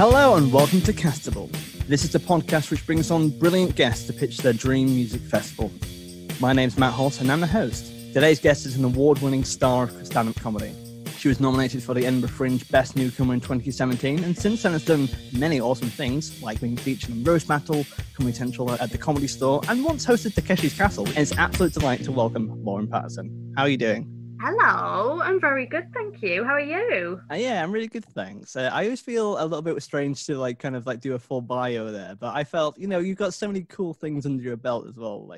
Hello and welcome to Castival. This is the podcast which brings on brilliant guests to pitch their dream music festival. My name's Matt Holt and I'm the host. Today's guest is an award-winning star of stand-up comedy. She was nominated for the Edinburgh Fringe Best Newcomer in 2017 and since then has done many awesome things, like being featured in Roast Battle, Comedy Central at the Comedy Store, and once hosted Takeshi's Castle. And it's an absolute delight to welcome Lauren Pattison. How are you doing? Hello, I'm very good, thank you. How are you? Yeah, I'm really good, thanks. I always feel a little bit strange to do a full bio there, but I felt, you've got so many cool things under your belt as well.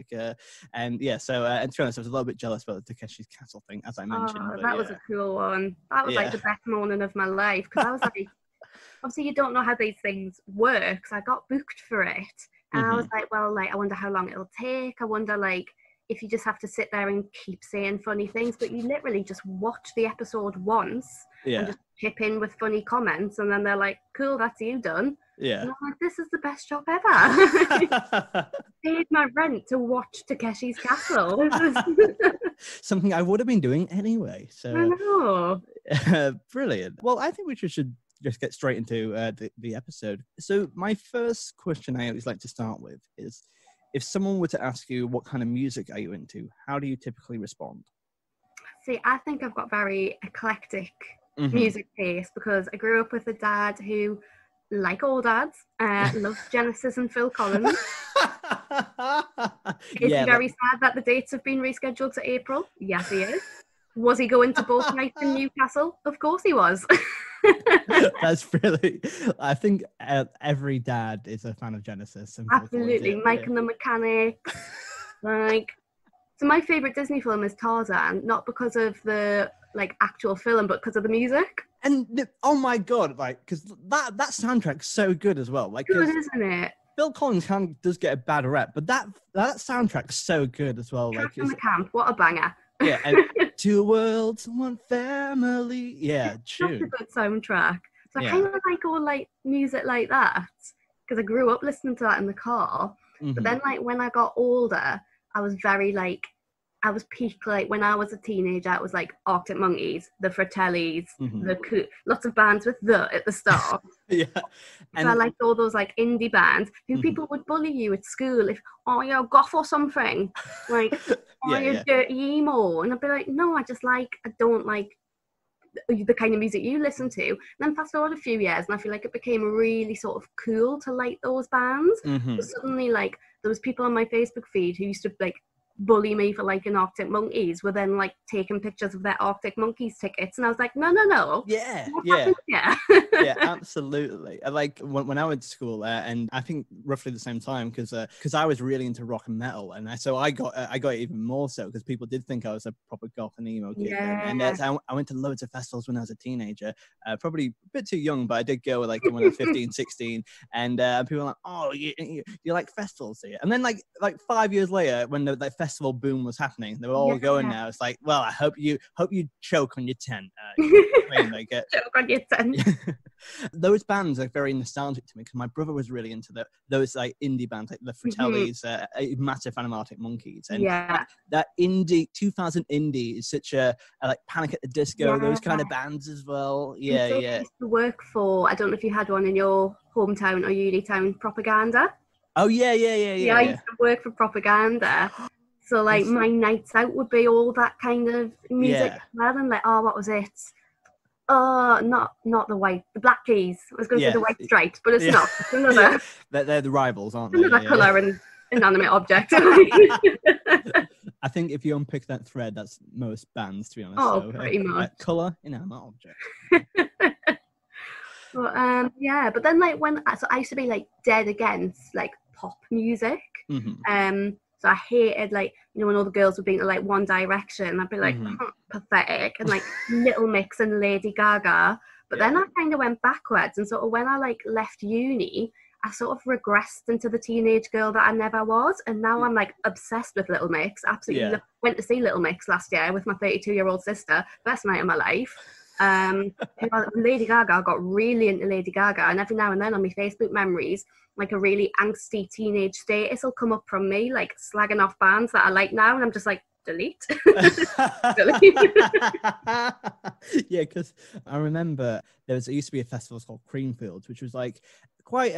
And to be honest, I was a little bit jealous about the Takeshi's Castle thing, as I mentioned. Oh, that was a cool one. That was the best morning of my life, because I was like, obviously you don't know how these things work, so I got booked for it. And I was like, I wonder how long it'll take. I wonder, if you just have to sit there and keep saying funny things, but you literally just watch the episode once and just chip in with funny comments, and then they're like, cool, that's you done. Yeah. And I'm like, this is the best job ever. Paid my rent to watch Takeshi's Castle. Something I would have been doing anyway. So I know. Brilliant. Well, I think we should just get straight into the episode. So my first question I always like to start with is, if someone were to ask you what kind of music are you into, how do you typically respond? See, I think I've got very eclectic music taste because I grew up with a dad who, like all dads, loves Genesis and Phil Collins. Is he very sad that the dates have been rescheduled to April? Yes, he is. Was he going to both nights in Newcastle? Of course he was. That's really, I think every dad is a fan of Genesis. Absolutely. Mike and the Mechanics. So my favourite Disney film is Tarzan, not because of the actual film, but because of the music. And oh my God, because that soundtrack's so good as well. Good, isn't it? Phil Collins does get a bad rep, but that soundtrack's so good as well. Captain the Camp, what a banger. Yeah, and two worlds, one family. Yeah, tune. That's a good soundtrack. So I kind of like all music like that because I grew up listening to that in the car. But then when I got older, I was very I was peak when I was a teenager. It was Arctic Monkeys, the Fratellis, lots of bands with the at the start. Yeah, and so I liked all those indie bands who people would bully you at school if you're goth or something, you're dirty emo, and I'd be like, no, I don't like the kind of music you listen to. And then fast forward a few years, and I feel like it became really sort of cool to like those bands. So suddenly, there was people on my Facebook feed who used to bully me for liking Arctic Monkeys were then taking pictures of their Arctic Monkeys tickets, and I was like, no. Yeah, absolutely. When I went to school and I think roughly the same time because I was really into rock and metal, and I got it even more so because people did think I was a proper goth and emo kid. And I went to loads of festivals when I was a teenager, probably a bit too young, but I did go when I was 15, 16, and people were like, oh, you like festivals here? And then 5 years later, when the festival boom was happening, they were all going now. It's well, I hope you choke on your tent. Choke on your tent. Those bands are very nostalgic to me because my brother was really into those indie bands like the Fratellis, a massive fan of Arctic Monkeys, and that indie 2000 indie is such a Panic at the Disco, those kind of bands as well. I used to work for, I don't know if you had one in your hometown or uni town, Propaganda. Oh yeah. I used to work for Propaganda. So my nights out would be all that kind of music as well, and what was it? Not the Black Keys. I was going to say the White Stripes, but it's not. It's another. They're the rivals, aren't they? Another colour and inanimate object. I think if you unpick that thread, that's most bands, to be honest. Oh, pretty much. Colour, inanimate object. But then I used to be dead against pop music. So I hated when all the girls were being to One Direction, I'd be pathetic, and Little Mix and Lady Gaga. But then I kind of went backwards, and sort of when I left uni, I sort of regressed into the teenage girl that I never was, and now I'm obsessed with Little Mix. Absolutely, went to see Little Mix last year with my 32-year-old sister. Best night of my life. Lady Gaga, I got really into Lady Gaga, and every now and then on my Facebook memories, a really angsty teenage status will come up from me, slagging off bands that I like now, and I'm just delete. Yeah, because I remember there used to be a festival called Creamfields, which was like quite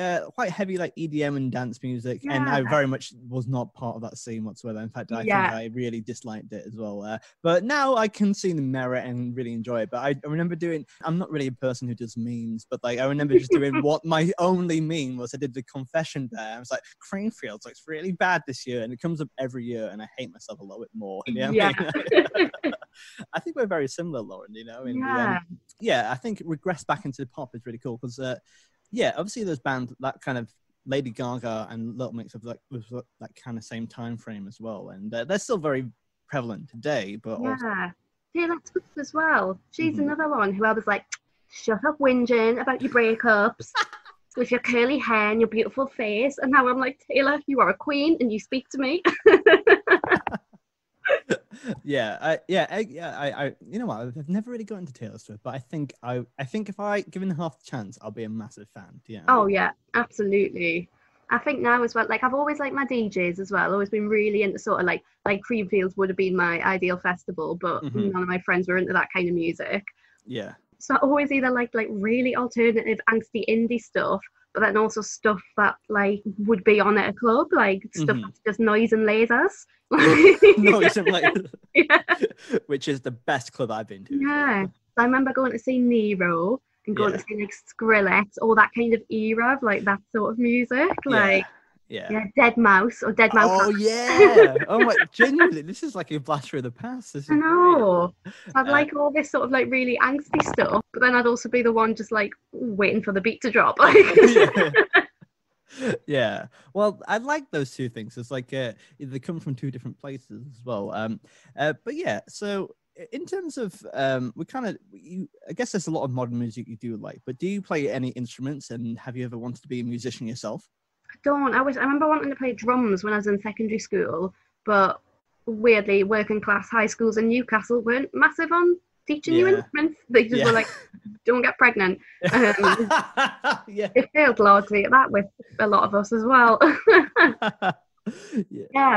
heavy, like EDM and dance music, and I very much was not part of that scene whatsoever. In fact, I think I really disliked it as well. But now I can see the merit and really enjoy it. But I remember I'm not really a person who does memes, but like I remember just doing what my only meme was. I did the confession there. I was like, Creamfields looks really bad this year, and it comes up every year, and I hate myself a little bit more. You know I think we're very similar, Lauren. You know, I think regress back into pop is really cool because. Obviously those bands that kind of Lady Gaga and Little Mix of like was that kind of same time frame as well, and they're still very prevalent today. But Taylor Swift as well. She's another one who I was like, shut up whinging about your breakups with your curly hair and your beautiful face, and now I'm like, Taylor, you are a queen and you speak to me. I you know what, I've never really got into Taylor Swift, but I think if I given half the chance, I'll be a massive fan. Oh yeah, absolutely. I think now as well, like I've always liked my DJs as well, always been really into sort of like Creamfields would have been my ideal festival, but none of my friends were into that kind of music. So I always either liked like really alternative angsty indie stuff, but then also stuff that like would be on at a club, like stuff that's just noise and lasers. Noise and lasers. Which is the best club I've been to. So I remember going to see Nero and going to see like Skrillex, all that kind of era of like that sort of music, like Dead Mouse or Dead Mouse. Oh yeah. Oh my, genuinely, this is like a blast through the past. I know. So I'd like all this sort of like really angsty stuff, but then I'd also be the one just like waiting for the beat to drop. Yeah. Well, I like those two things. It's like they come from two different places as well. But yeah, so in terms of I guess there's a lot of modern music you do like, but do you play any instruments, and have you ever wanted to be a musician yourself? I don't. I remember wanting to play drums when I was in secondary school, but weirdly working class high schools in Newcastle weren't massive on teaching you instruments. They just were like, don't get pregnant. It failed largely at that with a lot of us as well. I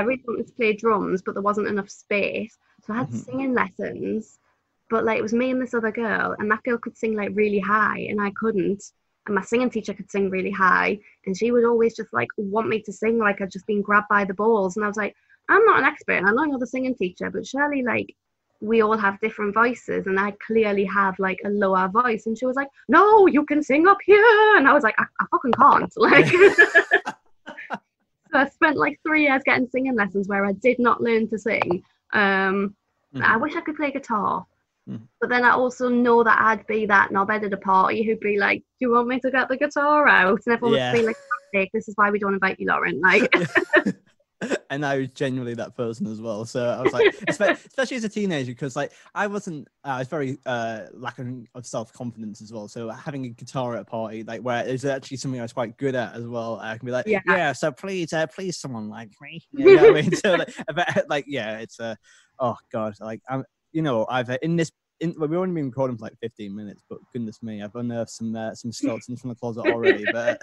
really wanted to play drums, but there wasn't enough space. So I had singing lessons, but like it was me and this other girl, and that girl could sing like really high and I couldn't. And my singing teacher could sing really high, and she would always just like want me to sing like I'd just been grabbed by the balls. And I was like, I'm not an expert, and I know you're the singing teacher, but surely like we all have different voices, and I clearly have like a lower voice. And she was like, no, you can sing up here. And I was like, I fucking can't. Like, so I spent like 3 years getting singing lessons where I did not learn to sing. I wish I could play guitar. But then I also know that I'd be that knobhead at a party who'd be like, do you want me to get the guitar out? And everyone would be like, this is why we don't invite you, Lauren. Like, and I was genuinely that person as well. So I was like, especially as a teenager, because like I was very lacking of self-confidence as well. So having a guitar at a party, like where it's actually something I was quite good at as well, I can be like, so please someone like me. You know what I mean? So it's oh god, like I'm. You know, I've we've only been recording for like 15 minutes, but goodness me, I've unearthed some skeletons from the closet already. But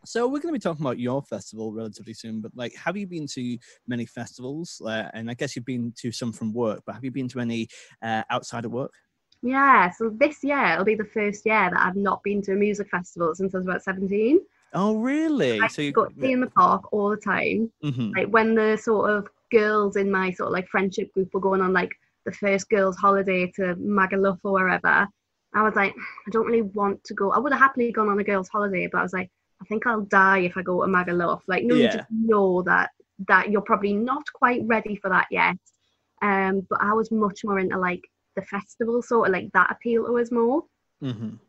so we're going to be talking about your festival relatively soon. But like, have you been to many festivals? And I guess you've been to some from work, but have you been to any outside of work? Yeah, so this year it'll be the first year that I've not been to a music festival since I was about 17. Oh, really? So you got to be in the park all the time. Like when the sort of girls in my sort of like friendship group were going on like the first girls' holiday to Magaluf or wherever, I was like, I don't really want to go. I would have happily gone on a girls' holiday, but I was like, I think I'll die if I go to Magaluf. Like, no, you just know that you're probably not quite ready for that yet. But I was much more into like the festival, sort of like that appeal to us more.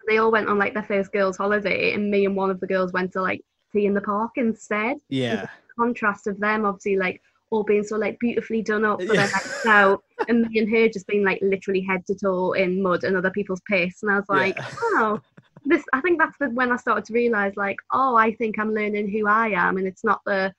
They all went on like their first girls' holiday, and me and one of the girls went to like tea in the park instead. Yeah. The contrast of them obviously like all being so like beautifully done up for their nights out, and me and her just being like literally head to toe in mud and other people's piss. And I was like, oh, this. I think that's when I started to realize like, oh, I think I'm learning who I am, and it's not I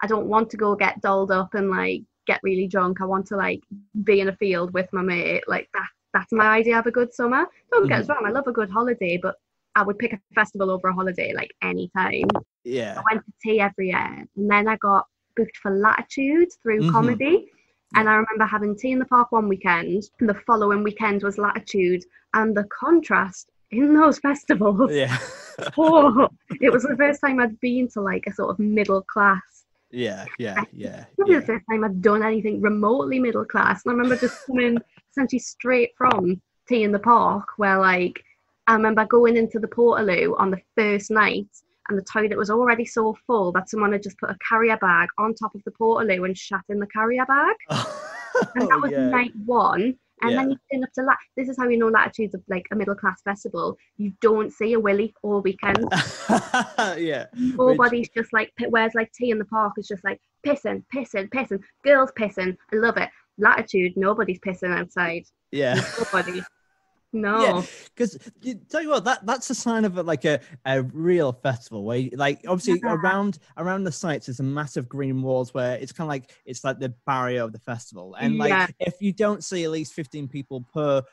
don't want to go get dolled up and like get really drunk. I want to like be in a field with my mate. Like that's my idea of a good summer. Don't get us wrong, I love a good holiday, but I would pick a festival over a holiday like any time. Yeah. I went to tea every year, and then I got booked for Latitude through comedy, And I remember having tea in the park one weekend, and the following weekend was Latitude, and the contrast in those festivals. Yeah. It was the first time I'd been to like a sort of middle class. Yeah. Probably the first time I'd done anything remotely middle class. And I remember just coming essentially straight from tea in the park, where like I remember going into the portaloo on the first night, and the toilet was already so full that someone had just put a carrier bag on top of the portaloo and shat in the carrier bag. And that was night one. And then you turn up to this is how you know Latitude's like a middle class festival. You don't see a willy all weekend. Nobody's just like, whereas like tea in the park is just like pissing, girls pissing. I love it. Latitude, nobody's pissing outside. Yeah. Nobody. No. Yeah, because tell you what, that's a sign of like a real festival where like obviously around the sites there's a massive green walls where it's kind of like it's like the barrier of the festival, and like if you don't see at least 15 people per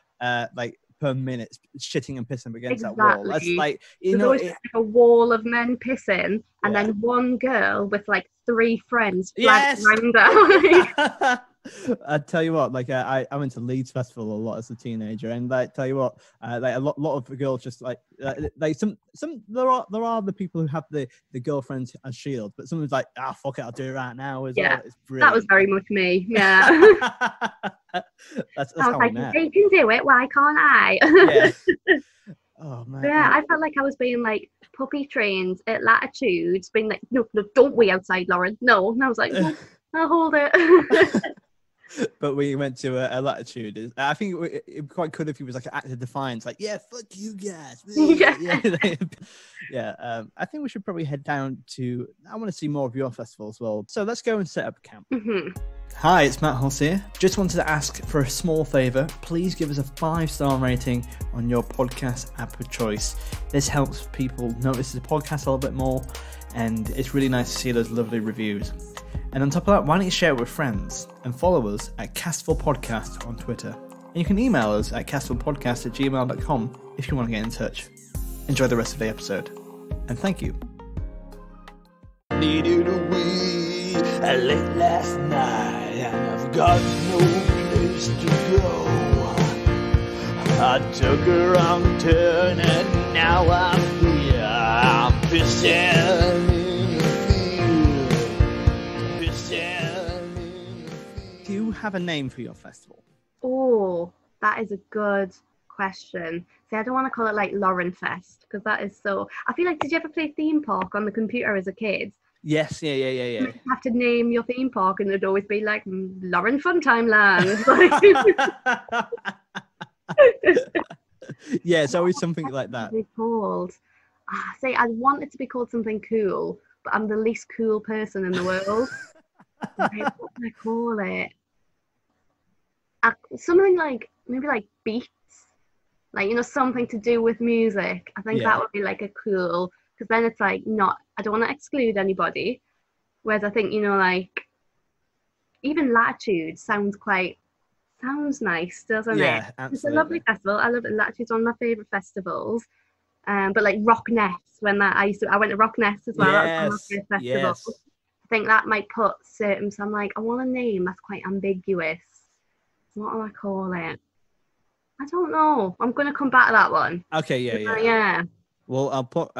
minute shitting and pissing against that wall, that's like there's always like a wall of men pissing and then one girl with like 3 friends flagged around her. I tell you what, like I went to Leeds Festival a lot as a teenager, and like tell you what, like a lot of the girls just like some there are the people who have the girlfriends as shield, but someone's like, fuck it, I'll do it right now. Well. It's brilliant. That was very much me. Yeah. that's I was how like, we met. they can do it, why can't I? Yeah. Oh man. Yeah, I felt like I was being like puppy trained at Latitude, being like, no, don't wee outside, Lauren. No, and I was like, no, I'll hold it. But we went to a Latitude. I think it'd be quite cool if he was like an act of defiance, like, yeah, fuck you guys. I think we should probably head down to, I want to see more of your festival as well. So let's go and set up camp. Mm-hmm. Hi, it's Matt Hulse here. Just wanted to ask for a small favour. Please give us a 5-star rating on your podcast app of choice. This helps people notice the podcast a little bit more, and it's really nice to see those lovely reviews. And on top of that, why don't you share it with friends and follow us at Castival Podcast on Twitter. And you can email us at castivalpodcast@gmail.com if you want to get in touch. Enjoy the rest of the episode. And thank you. Needed a wee late last night, and I've got no place to go. I took a wrong turn and now I'm here. I'm pissing in the field. Do you have a name for your festival? Oh, that is a good question. See, I don't want to call it like Lauren Fest, because that is so... I feel like, did you ever play theme park on the computer as a kid? Yes, yeah. You have to name your theme park and it'd always be like Lauren Funtime Land. Yeah, it's always something like that. What called? See, I want it to be called something cool, but I'm the least cool person in the world. What can I call it? Something like, maybe like beats. Like, something to do with music. I think that would be like a cool, because then it's like I don't want to exclude anybody. Whereas I think, like, even Latitude sounds nice, doesn't it? Yeah, absolutely. It's a lovely festival. I love it. Latitude's one of my favourite festivals. But like Rock Nest, I went to Rock Nest as well. Yes, that was one of my festival. yes. I think that might put certain, so I'm like, I want a name that's quite ambiguous. What do I call it? I don't know. I'm going to come back to that one. Okay, yeah. Well, I'll put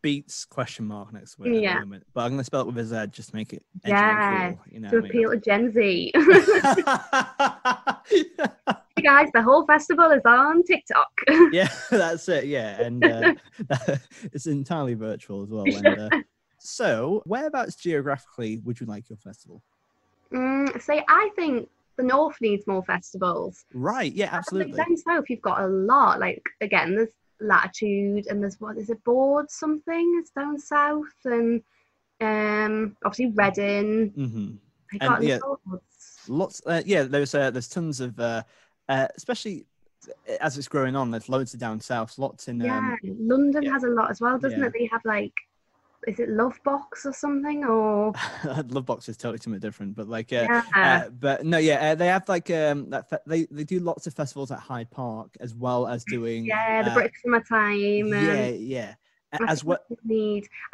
Beats ? Next to it at the moment, but I'm going to spell it with a Z just to make it edgy and cool. To appeal to Gen Z. Hey guys, the whole festival is on TikTok. Yeah, that's it. Yeah, and it's entirely virtual as well. And, so, whereabouts geographically would you like your festival? I think the North needs more festivals. Right, yeah, absolutely. Down south, you've got a lot. Like, again, there's Latitude, and there's, what is it, Board something? It's down south, and obviously Reading. Mm-hmm. Got lots. There's tons of, especially as it's growing on. There's loads of down south. Lots in. London has a lot as well, doesn't it? They have like, is it Love Box or something, or Love Box is totally something different, but like they have like they do lots of festivals at Hyde Park as well as doing the British Summertime. As what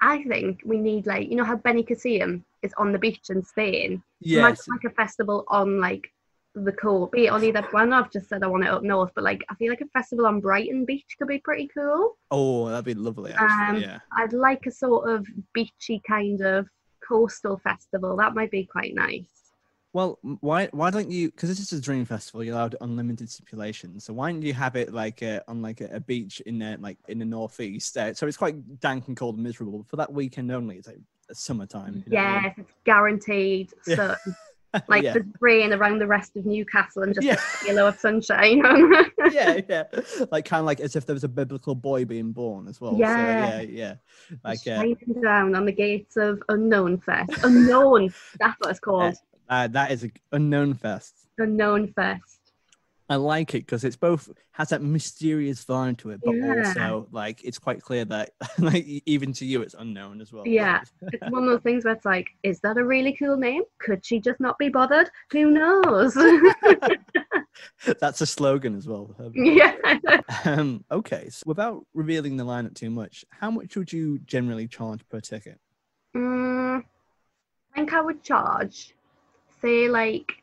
I think we need, like, you know how Benicassim is on the beach in Spain. Yes. Imagine like a festival on like the coast, be it on either. Well, I've just said I want it up north, but like I feel like a festival on Brighton Beach could be pretty cool. Oh, that'd be lovely. Actually, yeah. I'd like a sort of beachy kind of coastal festival. That might be quite nice. Well, why don't you? Because this is a dream festival, you're allowed unlimited stipulations. So why don't you have it like on like a beach in the northeast? So it's quite dank and cold and miserable. But for that weekend only, it's like summertime. Yes, it's guaranteed. So like there's rain around the rest of Newcastle and just a halo of sunshine. yeah, like kind of like as if there was a biblical boy being born as well. Yeah, so, like shining down on the gates of Unknown Fest. Unknown, that's what it's called. That is an Unknown Fest. Unknown Fest. I like it because it's both has that mysterious vibe to it, but also like it's quite clear that like even to you it's unknown as well. Yeah, it's one of those things where it's like, is that a really cool name? Could she just not be bothered? Who knows? That's a slogan as well. Yeah. Okay, so without revealing the lineup too much, how much would you generally charge per ticket? I think I would charge, say, like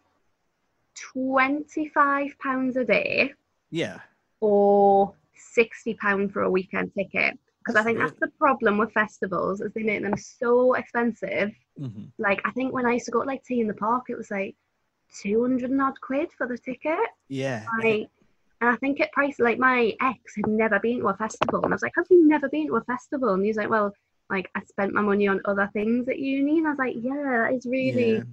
£25 a day. Yeah. Or £60 for a weekend ticket. Because I think that's the problem with festivals, is they make them so expensive. Mm-hmm. Like, I think when I used to go to like Tea in the Park, it was like 200 and odd quid for the ticket. Yeah. Like, and I think at price, like my ex had never been to a festival. And I was like, have you never been to a festival? And he was like, well, like I spent my money on other things at uni. And I was like, yeah, that is really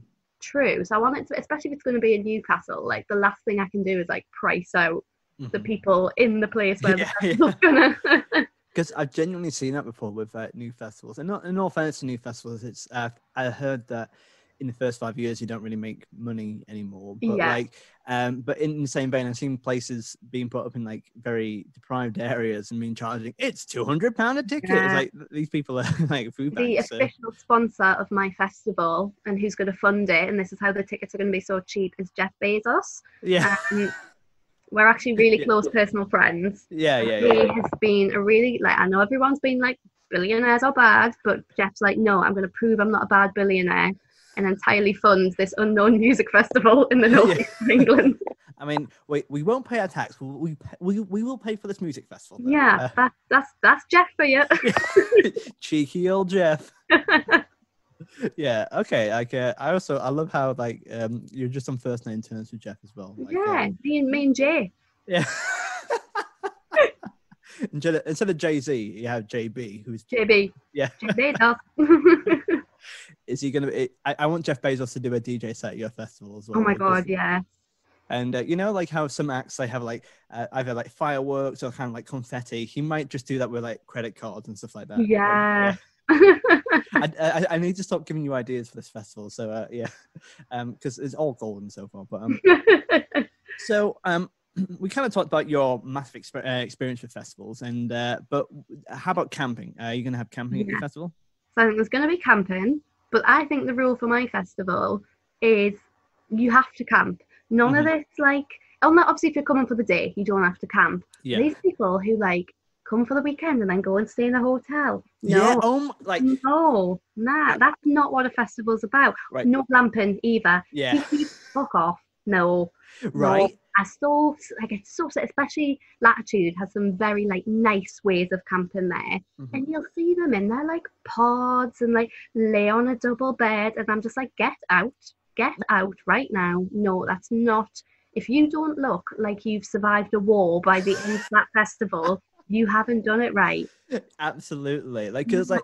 true. So I want it to, especially if it's going to be in Newcastle, like the last thing I can do is like price out the people in the place where the festival's gonna. Because I've genuinely seen that before with new festivals, and not in all fairness to new festivals, it's I heard that in the first 5 years you don't really make money anymore. But like, but in the same vein, I've seen places being put up in like very deprived areas and being charging it's £200 a ticket. It's like these people are like food banks. The official sponsor of my festival and who's going to fund it, and this is how the tickets are going to be so cheap, is Jeff Bezos. Yeah. We're actually really close personal friends. He has been a really, like, I know everyone's been like, billionaires are bad, but Jeff's like, no, I'm going to prove I'm not a bad billionaire, and entirely funds this unknown music festival in the northeast of England. I mean, we won't pay our tax. We will pay for this music festival. Though. Yeah, that's Jeff for you. Cheeky old Jeff. Yeah. Okay. Like, I love how like you're just on first name terms with Jeff as well. Like, me and Jay. Yeah. Instead of Jay-Z, you have JB, who's JB. Yeah. JB. Is he gonna be? I want Jeff Bezos to do a DJ set at your festival as well. Oh my god, yeah. And you know, like how some acts they have like either like fireworks or kind of like confetti. He might just do that with like credit cards and stuff like that. Yeah. I need to stop giving you ideas for this festival. So because it's all golden so far. But we kind of talked about your massive experience with festivals, and but how about camping? Are you going to have camping at your festival? So I think there's going to be camping, but I think the rule for my festival is you have to camp. None of this, like, obviously if you're coming for the day, you don't have to camp. Yeah. These people who like come for the weekend and then go and stay in a hotel. No, that's not what a festival's about. Right. No glamping either. Yeah. Fuck off. No. Right. No. It's so especially Latitude has some very like nice ways of camping there, and you'll see them in their like pods and like lay on a double bed, and I'm just like, get out right now. No, that's not. If you don't look like you've survived a war by the end of that festival, you haven't done it right. Absolutely. Like, because like,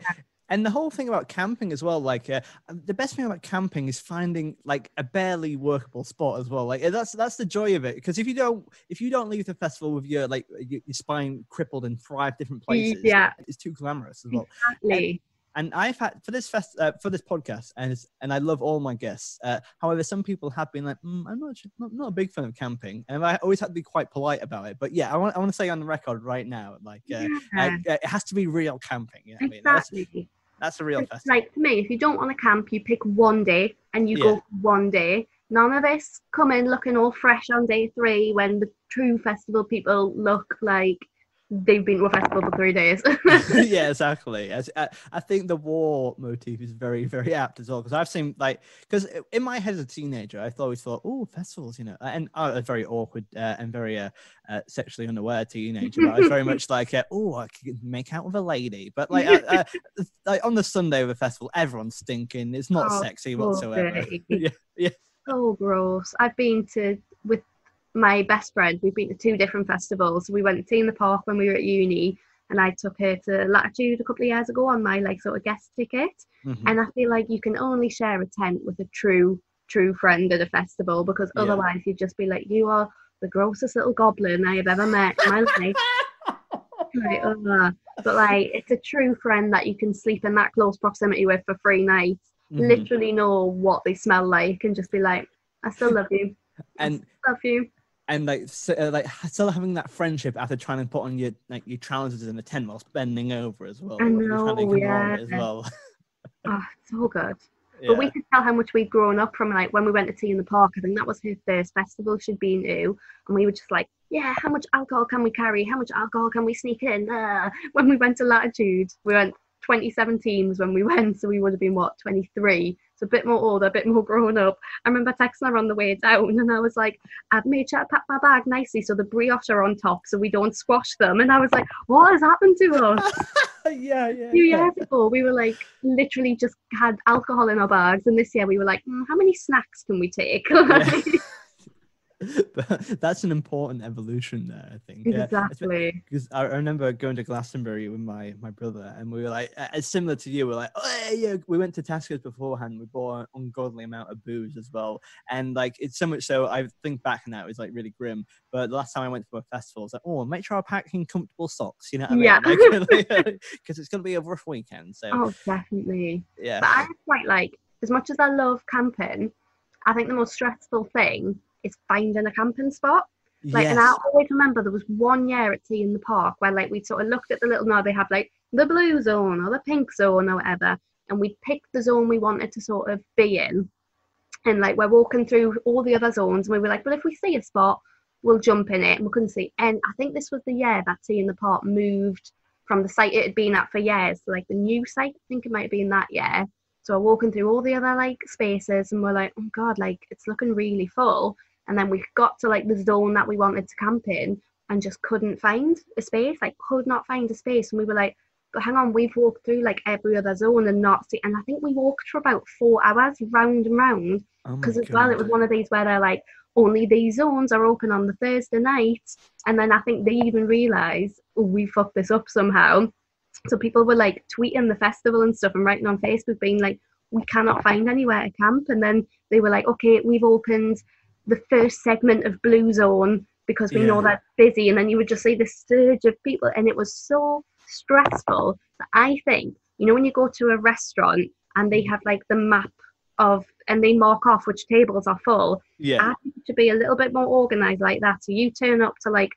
and the whole thing about camping as well, like the best thing about camping is finding like a barely workable spot as well. Like that's the joy of it. Because if you don't leave the festival with your like your spine crippled in 5 different places, it's too glamorous as well. Exactly. And I've had for this podcast, and I love all my guests. However, some people have been like, I'm not a big fan of camping, and I always had to be quite polite about it. But yeah, I want to say on the record right now, like, it has to be real camping. You know what exactly. I mean? That's a real festival. Like, to me, if you don't want to camp, you pick one day and you go one day. None of this come in looking all fresh on day 3 when the true festival people look like they've been to a festival for 3 days. Yeah, exactly. I think the war motif is very, very apt as well, because I've seen, like, because in my head as a teenager, I always thought, oh, festivals, you know, and I was very awkward and very sexually unaware teenager, but I was very much like, oh, I can make out with a lady, but like, like on the Sunday of a festival, everyone's stinking. It's not sexy whatsoever. Yeah, yeah. Oh, gross. I've been to with my best friend. We've been to 2 different festivals. We went to Tea in the Park when we were at uni, and I took her to Latitude a couple of years ago on my like sort of guest ticket. And I feel like you can only share a tent with a true friend at a festival, because otherwise you'd just be like, you are the grossest little goblin I have ever met in my life. Like, but like, it's a true friend that you can sleep in that close proximity with for 3 nights, literally know what they smell like, and just be like, I still love you. And love you. And like still having that friendship after trying to put on your trousers in the tent whilst bending over as well. I know, yeah. As well. Oh, so good. Yeah. But we could tell how much we'd grown up from, like, when we went to Tea in the Park. I think that was her first festival she'd been to, and we were just like, yeah, how much alcohol can we carry? How much alcohol can we sneak in? When we went to Latitude, we went 2017 when we went, so we would have been, what, 23? So a bit more older, a bit more grown up. I remember texting her on the way down, and I was like, I've made sure to pack my bag nicely so the brioche are on top so we don't squash them. And I was like, what has happened to us? Yeah. A few years ago, we were like, literally just had alcohol in our bags, and this year we were like, how many snacks can we take? But that's an important evolution there, I think. Exactly. Because I remember going to Glastonbury with my brother, and we were like, it's similar to you. We're like, oh yeah, we went to Tesco's beforehand. We bought an ungodly amount of booze as well, and like, it's so much so I think back now, it's like really grim. But the last time I went to a festival, I was like, oh, make sure I pack in comfortable socks. You know what I mean? Yeah. Because it's gonna be a rough weekend. So. Oh, definitely. Yeah. But I quite like, as much as I love camping, I think the most stressful thing is finding a camping spot. Like, yes. And I always remember there was one year at Tea in the Park where, like, we sort of looked at the little, they have like the blue zone or the pink zone or whatever, and we picked the zone we wanted to sort of be in, and like, we're walking through all the other zones, and we were like, well, if we see a spot, we'll jump in it. And we couldn't see, and I think this was the year that Tea in the Park moved from the site it had been at for years to like the new site. I think it might have been that year. So we're walking through all the other like spaces, and we're like, oh god, like, it's looking really full. And then we got to like the zone that we wanted to camp in and just couldn't find a space, like could not find a space. And we were like, but hang on, we've walked through like every other zone and not see. And I think we walked for about 4 hours round and round, because as well, it was one of these where they're like, only these zones are open on the Thursday night. And then I think they even realised, oh, we fucked this up somehow. So people were like tweeting the festival and stuff and writing on Facebook being like, we cannot find anywhere to camp. And then they were like, okay, we've opened the first segment of Blue Zone because we know that's busy. And then you would just see this surge of people, and it was so stressful that I think, you know, when you go to a restaurant and they have like the map of, and they mark off which tables are full, I think it should be a little bit more organised like that. So you turn up to like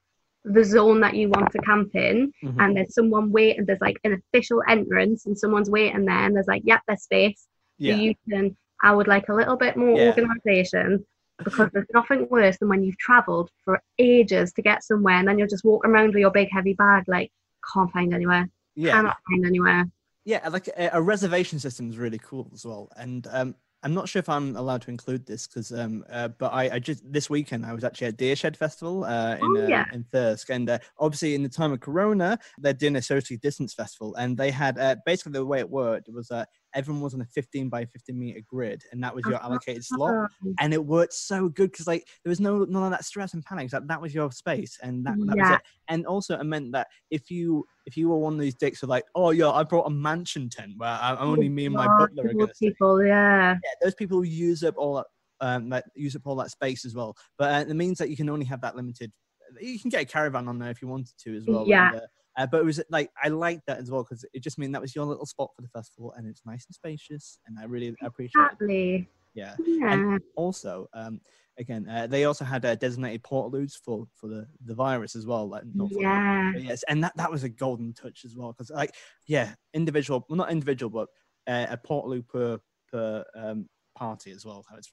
the zone that you want to camp in, and there's someone waiting, there's like an official entrance and someone's waiting there, and there's like, yep, there's space. So you can, I would like a little bit more organisation, because there's nothing worse than when you've travelled for ages to get somewhere, and then you're just walking around with your big heavy bag like, can't find anywhere, cannot find anywhere. Yeah, like a reservation system is really cool as well. And I'm not sure if I'm allowed to include this, because but I just, this weekend I was actually at Deershed Festival in Thirsk, and obviously in the time of Corona they're doing a socially distanced festival, and they had basically the way it worked was that everyone was on a 15 by 15 meter grid, and that was your allocated slot, and it worked so good because like there was none of that stress and panic. That was your space, and that was it. And also it meant that if you were one of these dicks who like, oh yeah, I brought a mansion tent where only me and my butler are gonna stay. Those people who use up all that spase as well. But it means that you can only have that limited. You can get a caravan on there if you wanted to as well. And, but it was like, I liked that as well, because it just meant that was your little spot for the festival, and it's nice and spacious, and I really appreciate it. Yeah. And also, again, they also had designated portaloos for the virus as well. Like, yes, and that was a golden touch as well, because like, individual, well, not individual, but a portaloo per party as well. So it's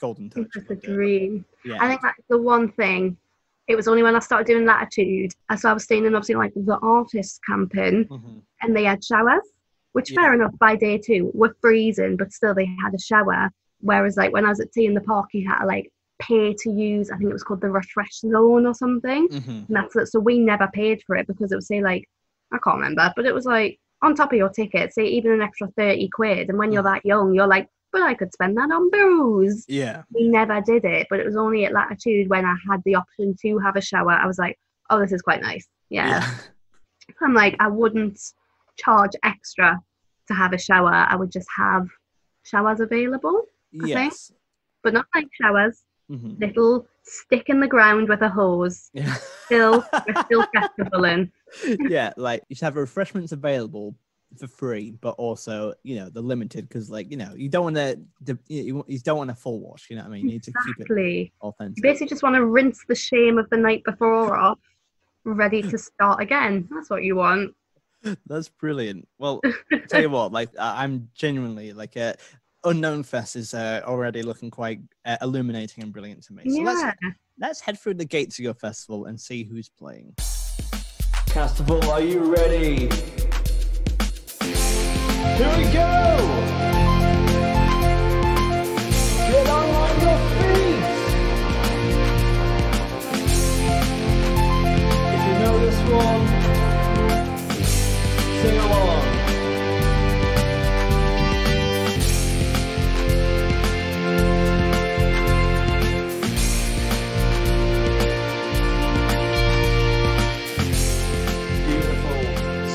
golden touch. It's a dream. I think that's the one thing. It was only when I started doing Latitude. So I was staying in obviously like the artists camping, and they had showers, which fair enough, by day 2 we're freezing, but still they had a shower. Whereas like when I was at Tea in the Park, you had to like pay to use, I think it was called the refresh zone or something. And that's it. So we never paid for it because it would say like, I can't remember, but it was like on top of your ticket, say even an extra 30 quid. And when you're that young, you're like, but I could spend that on booze. Yeah. We never did it, but it was only at Latitude when I had the option to have a shower. I was like, oh, this is quite nice. Yeah. I'm like, I wouldn't charge extra to have a shower. I would just have showers available. I think. But not like showers. Little stick in the ground with a hose. Yeah. We're still festivaling. Yeah, like you should have refreshments available for free, but also, you know, the limited, because like, you know, you don't want to you don't want a full wash, you know what I mean? You need to keep it authentic. You basically just want to rinse the shame of the night before off, ready to start again. That's what you want. That's brilliant. Well, tell you what, like I'm genuinely like Unknown Fest is already looking quite illuminating and brilliant to me. So let's head through the gates of your festival and see who's playing. Castival, are you ready? Here we go! Get on your feet! If you know this one, sing along.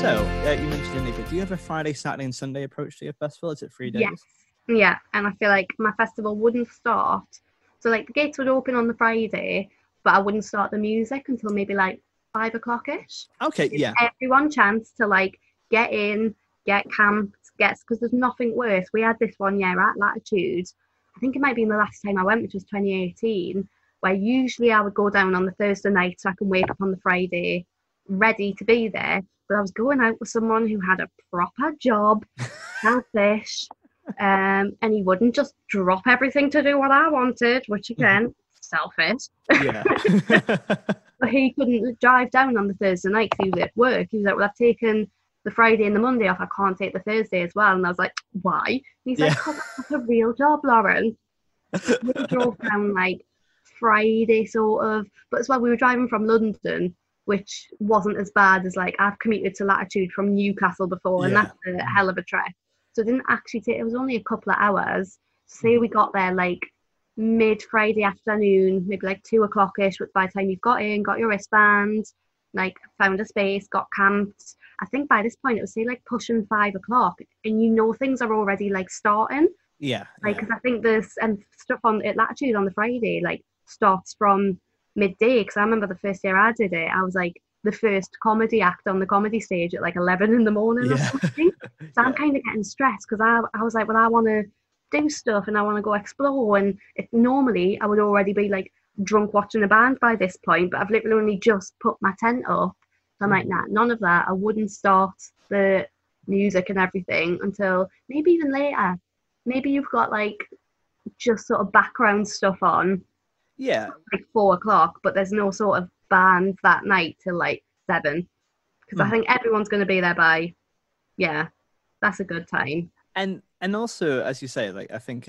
So, you mentioned in there, but do you have a Friday, Saturday, and Sunday approach to your festival? Is it 3 days? Yes. Yeah, and I feel like my festival wouldn't start. So, like, the gates would open on the Friday, but I wouldn't start the music until maybe like 5 o'clock-ish. Okay, yeah. Everyone chance to like get in, get camped, because there's nothing worse. We had this one year at Latitude. I think it might be the last time I went, which was 2018, where usually I would go down on the Thursday night so I can wake up on the Friday ready to be there. But I was going out with someone who had a proper job, selfish, and he wouldn't just drop everything to do what I wanted, which again, selfish. Yeah. But he couldn't drive down on the Thursday night because he was at work. He was like, well, I've taken the Friday and the Monday off. I can't take the Thursday as well. And I was like, why? And he's like, because that's a real job, Lauren. We drove down like Friday sort of, but as well, we were driving from London, which wasn't as bad as like I've commuted to Latitude from Newcastle before, and that's a hell of a trek. So it didn't actually take, it was only a couple of hours. Say we got there like mid Friday afternoon, maybe like 2 o'clock-ish, but by the time you've got in, got your wristband, like found a space, got camped, I think by this point it was say like pushing 5 o'clock, and you know things are already like starting. Yeah. Like, because I think there's stuff on at Latitude on the Friday like starts from midday, because I remember the first year I did it, I was like the first comedy act on the comedy stage at like 11 in the morning or something. So I'm kind of getting stressed because I was like, well, I want to do stuff and I want to go explore, and normally I would already be like drunk watching a band by this point, but I've literally only just put my tent up. So I'm like, nah, none of that. I wouldn't start the music and everything until maybe even later. Maybe you've got like just sort of background stuff on. Yeah. Like 4 o'clock, but there's no sort of band that night till like 7. Because I think everyone's going to be there by, that's a good time. And also, as you say, like I think,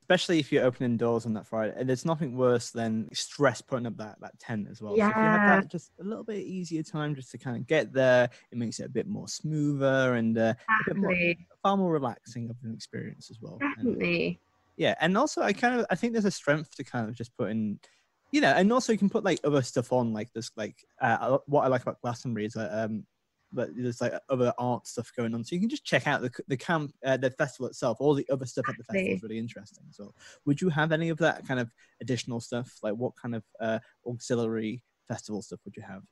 especially if you're opening doors on that Friday, and there's nothing worse than stress putting up that tent as well. Yeah. So if you have that just a little bit easier time just to kind of get there, it makes it a bit more smoother and a bit more, far more relaxing of an experience as well. Definitely. And also I think there's a strength to kind of just put in, you know, and also you can put like other stuff on, like this, like what I like about Glastonbury is but there's like other art stuff going on, so you can just check out the camp, the festival itself. All the other stuff at the festival is really interesting as well. Would you have any of that kind of additional stuff? Like what kind of auxiliary festival stuff would you have?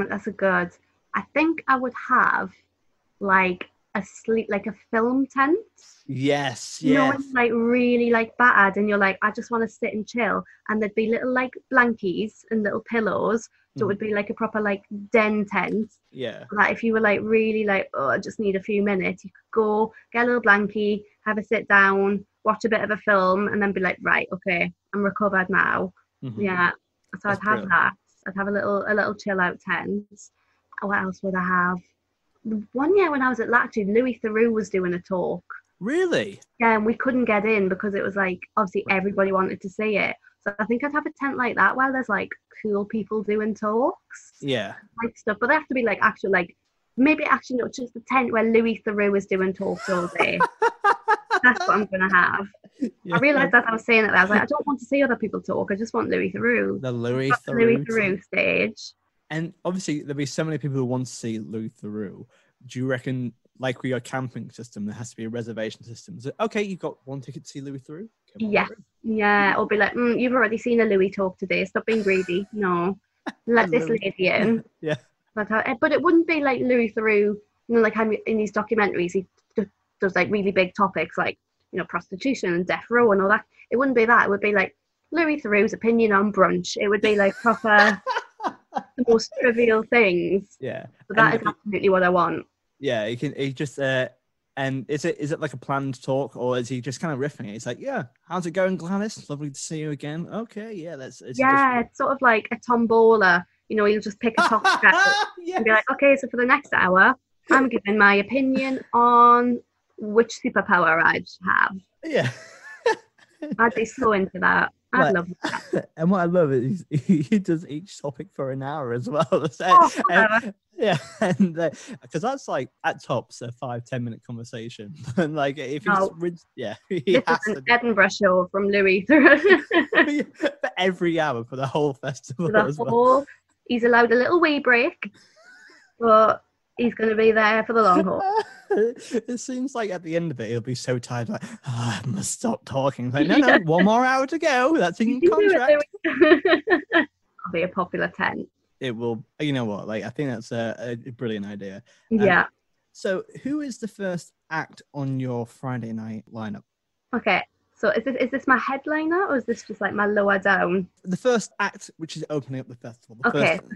That's a good. I think I would have like a film tent. Yes. You know, when you're like really like battered and you're like, I just want to sit and chill, and there'd be little like blankies and little pillows, so it would be like a proper like den tent. Yeah. Like if you were like really like, oh, I just need a few minutes, you could go get a little blankie, have a sit down, watch a bit of a film, and then be like, right, okay, I'm recovered now. Yeah. So I'd have that. I'd have a little chill out tent. What else would I have? One year when I was at Latitude, Louis Theroux was doing a talk. Really? Yeah, and we couldn't get in because it was like, obviously everybody wanted to see it. So I think I'd have a tent like that where there's like cool people doing talks. Yeah. Like stuff, but they have to be like actual, like maybe actually not just a tent where Louis Theroux is doing talks all day. That's what I'm gonna have. Yeah. I realised as I was saying it, I was like, I don't want to see other people talk. I just want Louis Theroux. The Louis Theroux stage. And obviously, there'll be so many people who want to see Louis Theroux. Do you reckon, like with your camping system, there has to be a reservation system? So, okay, you've got one ticket to see Louis Theroux? Yeah. Yeah. Or be like, you've already seen a Louis talk today. Stop being greedy. No. Let this lady in. Yeah. But it wouldn't be like Louis Theroux, like how in these documentaries, he does like really big topics like, prostitution and death row and all that. It wouldn't be that. It would be like Louis Theroux's opinion on brunch. It would be like proper, the most trivial things. Yeah. But that is absolutely what I want. Yeah, he just and is it like a planned talk, or is he just kind of riffing it? He's like, yeah, how's it going, Gladys? Lovely to see you again. Okay, yeah, it's sort of like a tombola. He'll just pick a topic out and be like, okay, so for the next hour, I'm giving my opinion on which superpower I'd have. Yeah. I'd be so into that. I'd love that. And what I love is he does each topic for an hour as well. Yeah, and because that's like at tops a 5-10 minute conversation. And like if he's he this has is an Edinburgh show from Louis for every hour for the whole festival. He's allowed a little wee break, but he's going to be there for the long haul. It seems like at the end of it, he'll be so tired, like, I must stop talking. Like, no, 1 more hour to go. That's in contract. It'll be a popular tent. It will. You know what? Like, I think that's a brilliant idea. Yeah. So, who is the first act on your Friday night lineup? Okay. So, is this my headliner, or is this just like my lower down? The first act, which is opening up the festival.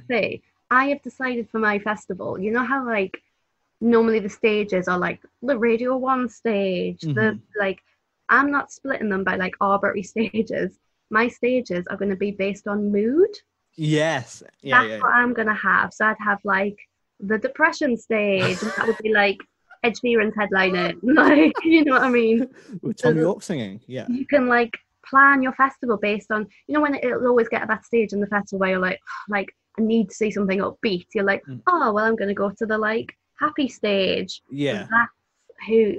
See, I have decided for my festival. You know how like normally the stages are like the Radio 1 stage. Mm-hmm. I'm not splitting them by like arbitrary stages. My stages are going to be based on mood. Yes. That's what I'm going to have. So I'd have like the depression stage, and that would be like Ed Sheeran's headlining. Like, you know what I mean? With Tom York singing. Yeah. You can like plan your festival based on, when it'll always get at that stage in the festival where you're like I need to see something upbeat. You're like, oh well, I'm going to go to the like happy stage. Yeah. And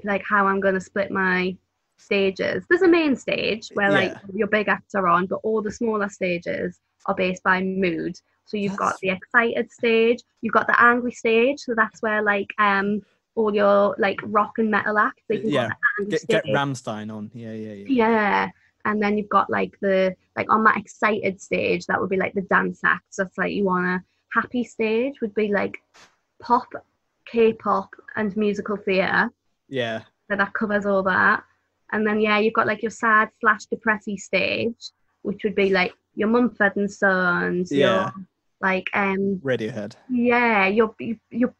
that's how I'm going to split my stages. There's a main stage where like your big acts are on, but all the smaller stages are based by mood. So you've got the excited stage, you've got the angry stage. So that's where like all your like rock and metal acts. They can get Rammstein on. Yeah. Yeah. And then you've got like on that excited stage, that would be like the dance acts. That's like you want a happy stage would be like pop, K-pop and musical theatre. Yeah. So that covers all that. And then you've got like your sad / depressy stage, which would be like your Mumford & Sons. Yeah. Your like Radiohead. Yeah, your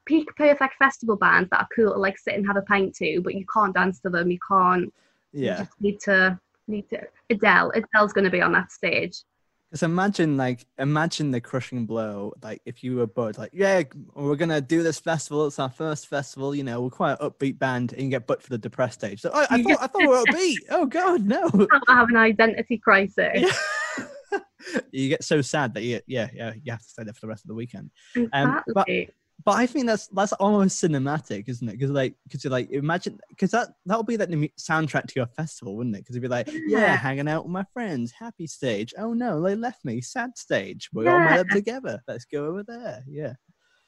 peak perfect festival bands that are cool to like sit and have a pint to, but you can't dance to them. You can't. Yeah. You just need to. Adele's going to be on that stage. Because imagine the crushing blow, like if you were Bud, like, yeah, we're gonna do this festival. It's our first festival. We're quite an upbeat band, and you get Bud for the depressed stage. So I thought we were upbeat. Oh God, no! I have an identity crisis. Yeah. You get so sad that you have to stay there for the rest of the weekend. Exactly. But I think that's almost cinematic, isn't it? Because you're like, imagine, because that'll be like the soundtrack to your festival, wouldn't it? Because you'd be like, hanging out with my friends, happy stage. Oh no, they left me, sad stage. We're all met up together. Let's go over there. Yeah.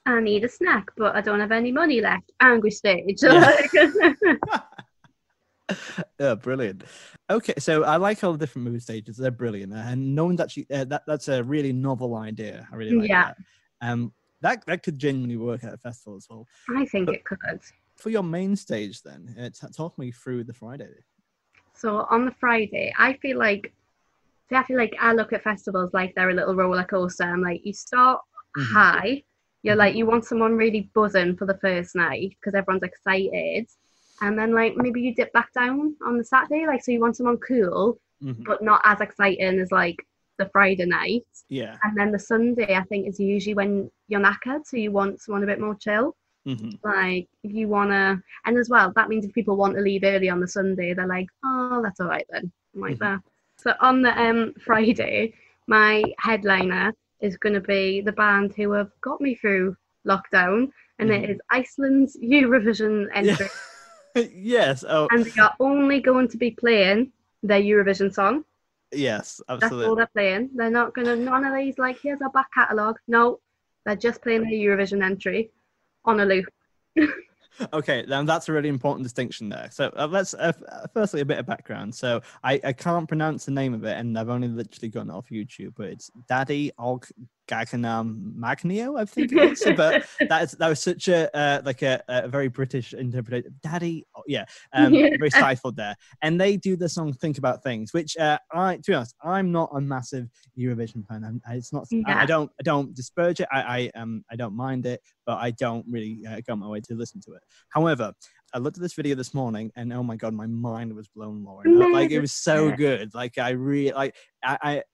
I need a snack, but I don't have any money left. Angry stage. Yeah, brilliant. Okay, so I like all the different mood stages. They're brilliant, and no one's actually that's a really novel idea. I really like that. That could genuinely work at a festival as well. I think it could. For your main stage, then, talk me through the Friday. So on the Friday, I feel like I look at festivals like they're a little roller coaster. I'm like, you start high. You're like, you want someone really buzzing for the first night because everyone's excited. And then like maybe you dip back down on the Saturday. Like, so you want someone cool, but not as exciting as like the Friday night. Yeah. And then the Sunday, I think, is usually when you're knackered, so you want someone a bit more chill. Like, if you want to, and as well, that means if people want to leave early on the Sunday, they're like, oh, that's all right then. I'm like that. So on the Friday, my headliner is going to be the band who have got me through lockdown, and it is Iceland's Eurovision entry. Yes. Oh. And they are only going to be playing their Eurovision song. Yes, absolutely. That's all they're playing. They're not going to, none of these, like, here's our back catalogue. No, they're just playing their Eurovision entry on a loop. Okay, then that's a really important distinction there. So let's firstly a bit of background. So I can't pronounce the name of it, and I've only literally gotten it off YouTube, but it's Daddy Og Gaganam Magnio, I think it is. But that was such a very British interpretation. Daddy, very stifled there. And they do the song "Think About Things," which to be honest, I'm not a massive Eurovision fan. It's not. I don't disparage it. I don't mind it, but I don't really go my way to listen to it. However, I looked at this video this morning, and oh my god, my mind was blown, Lauren. Like, it was so good. Like, I really like.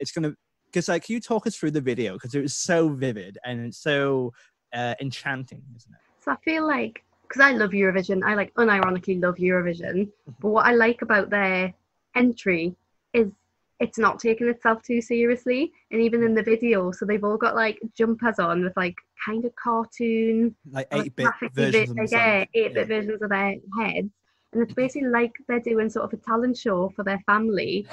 It's gonna. Because, like, you talk us through the video, because it was so vivid and it's so enchanting, isn't it? So I feel like, because I love Eurovision, I like unironically love Eurovision, but what I like about their entry is it's not taking itself too seriously, and even in the video, so they've all got like jumpers on with like kind of cartoon, like 8-bit versions of themselves. 8-bit versions of their heads. And it's basically like they're doing sort of a talent show for their family.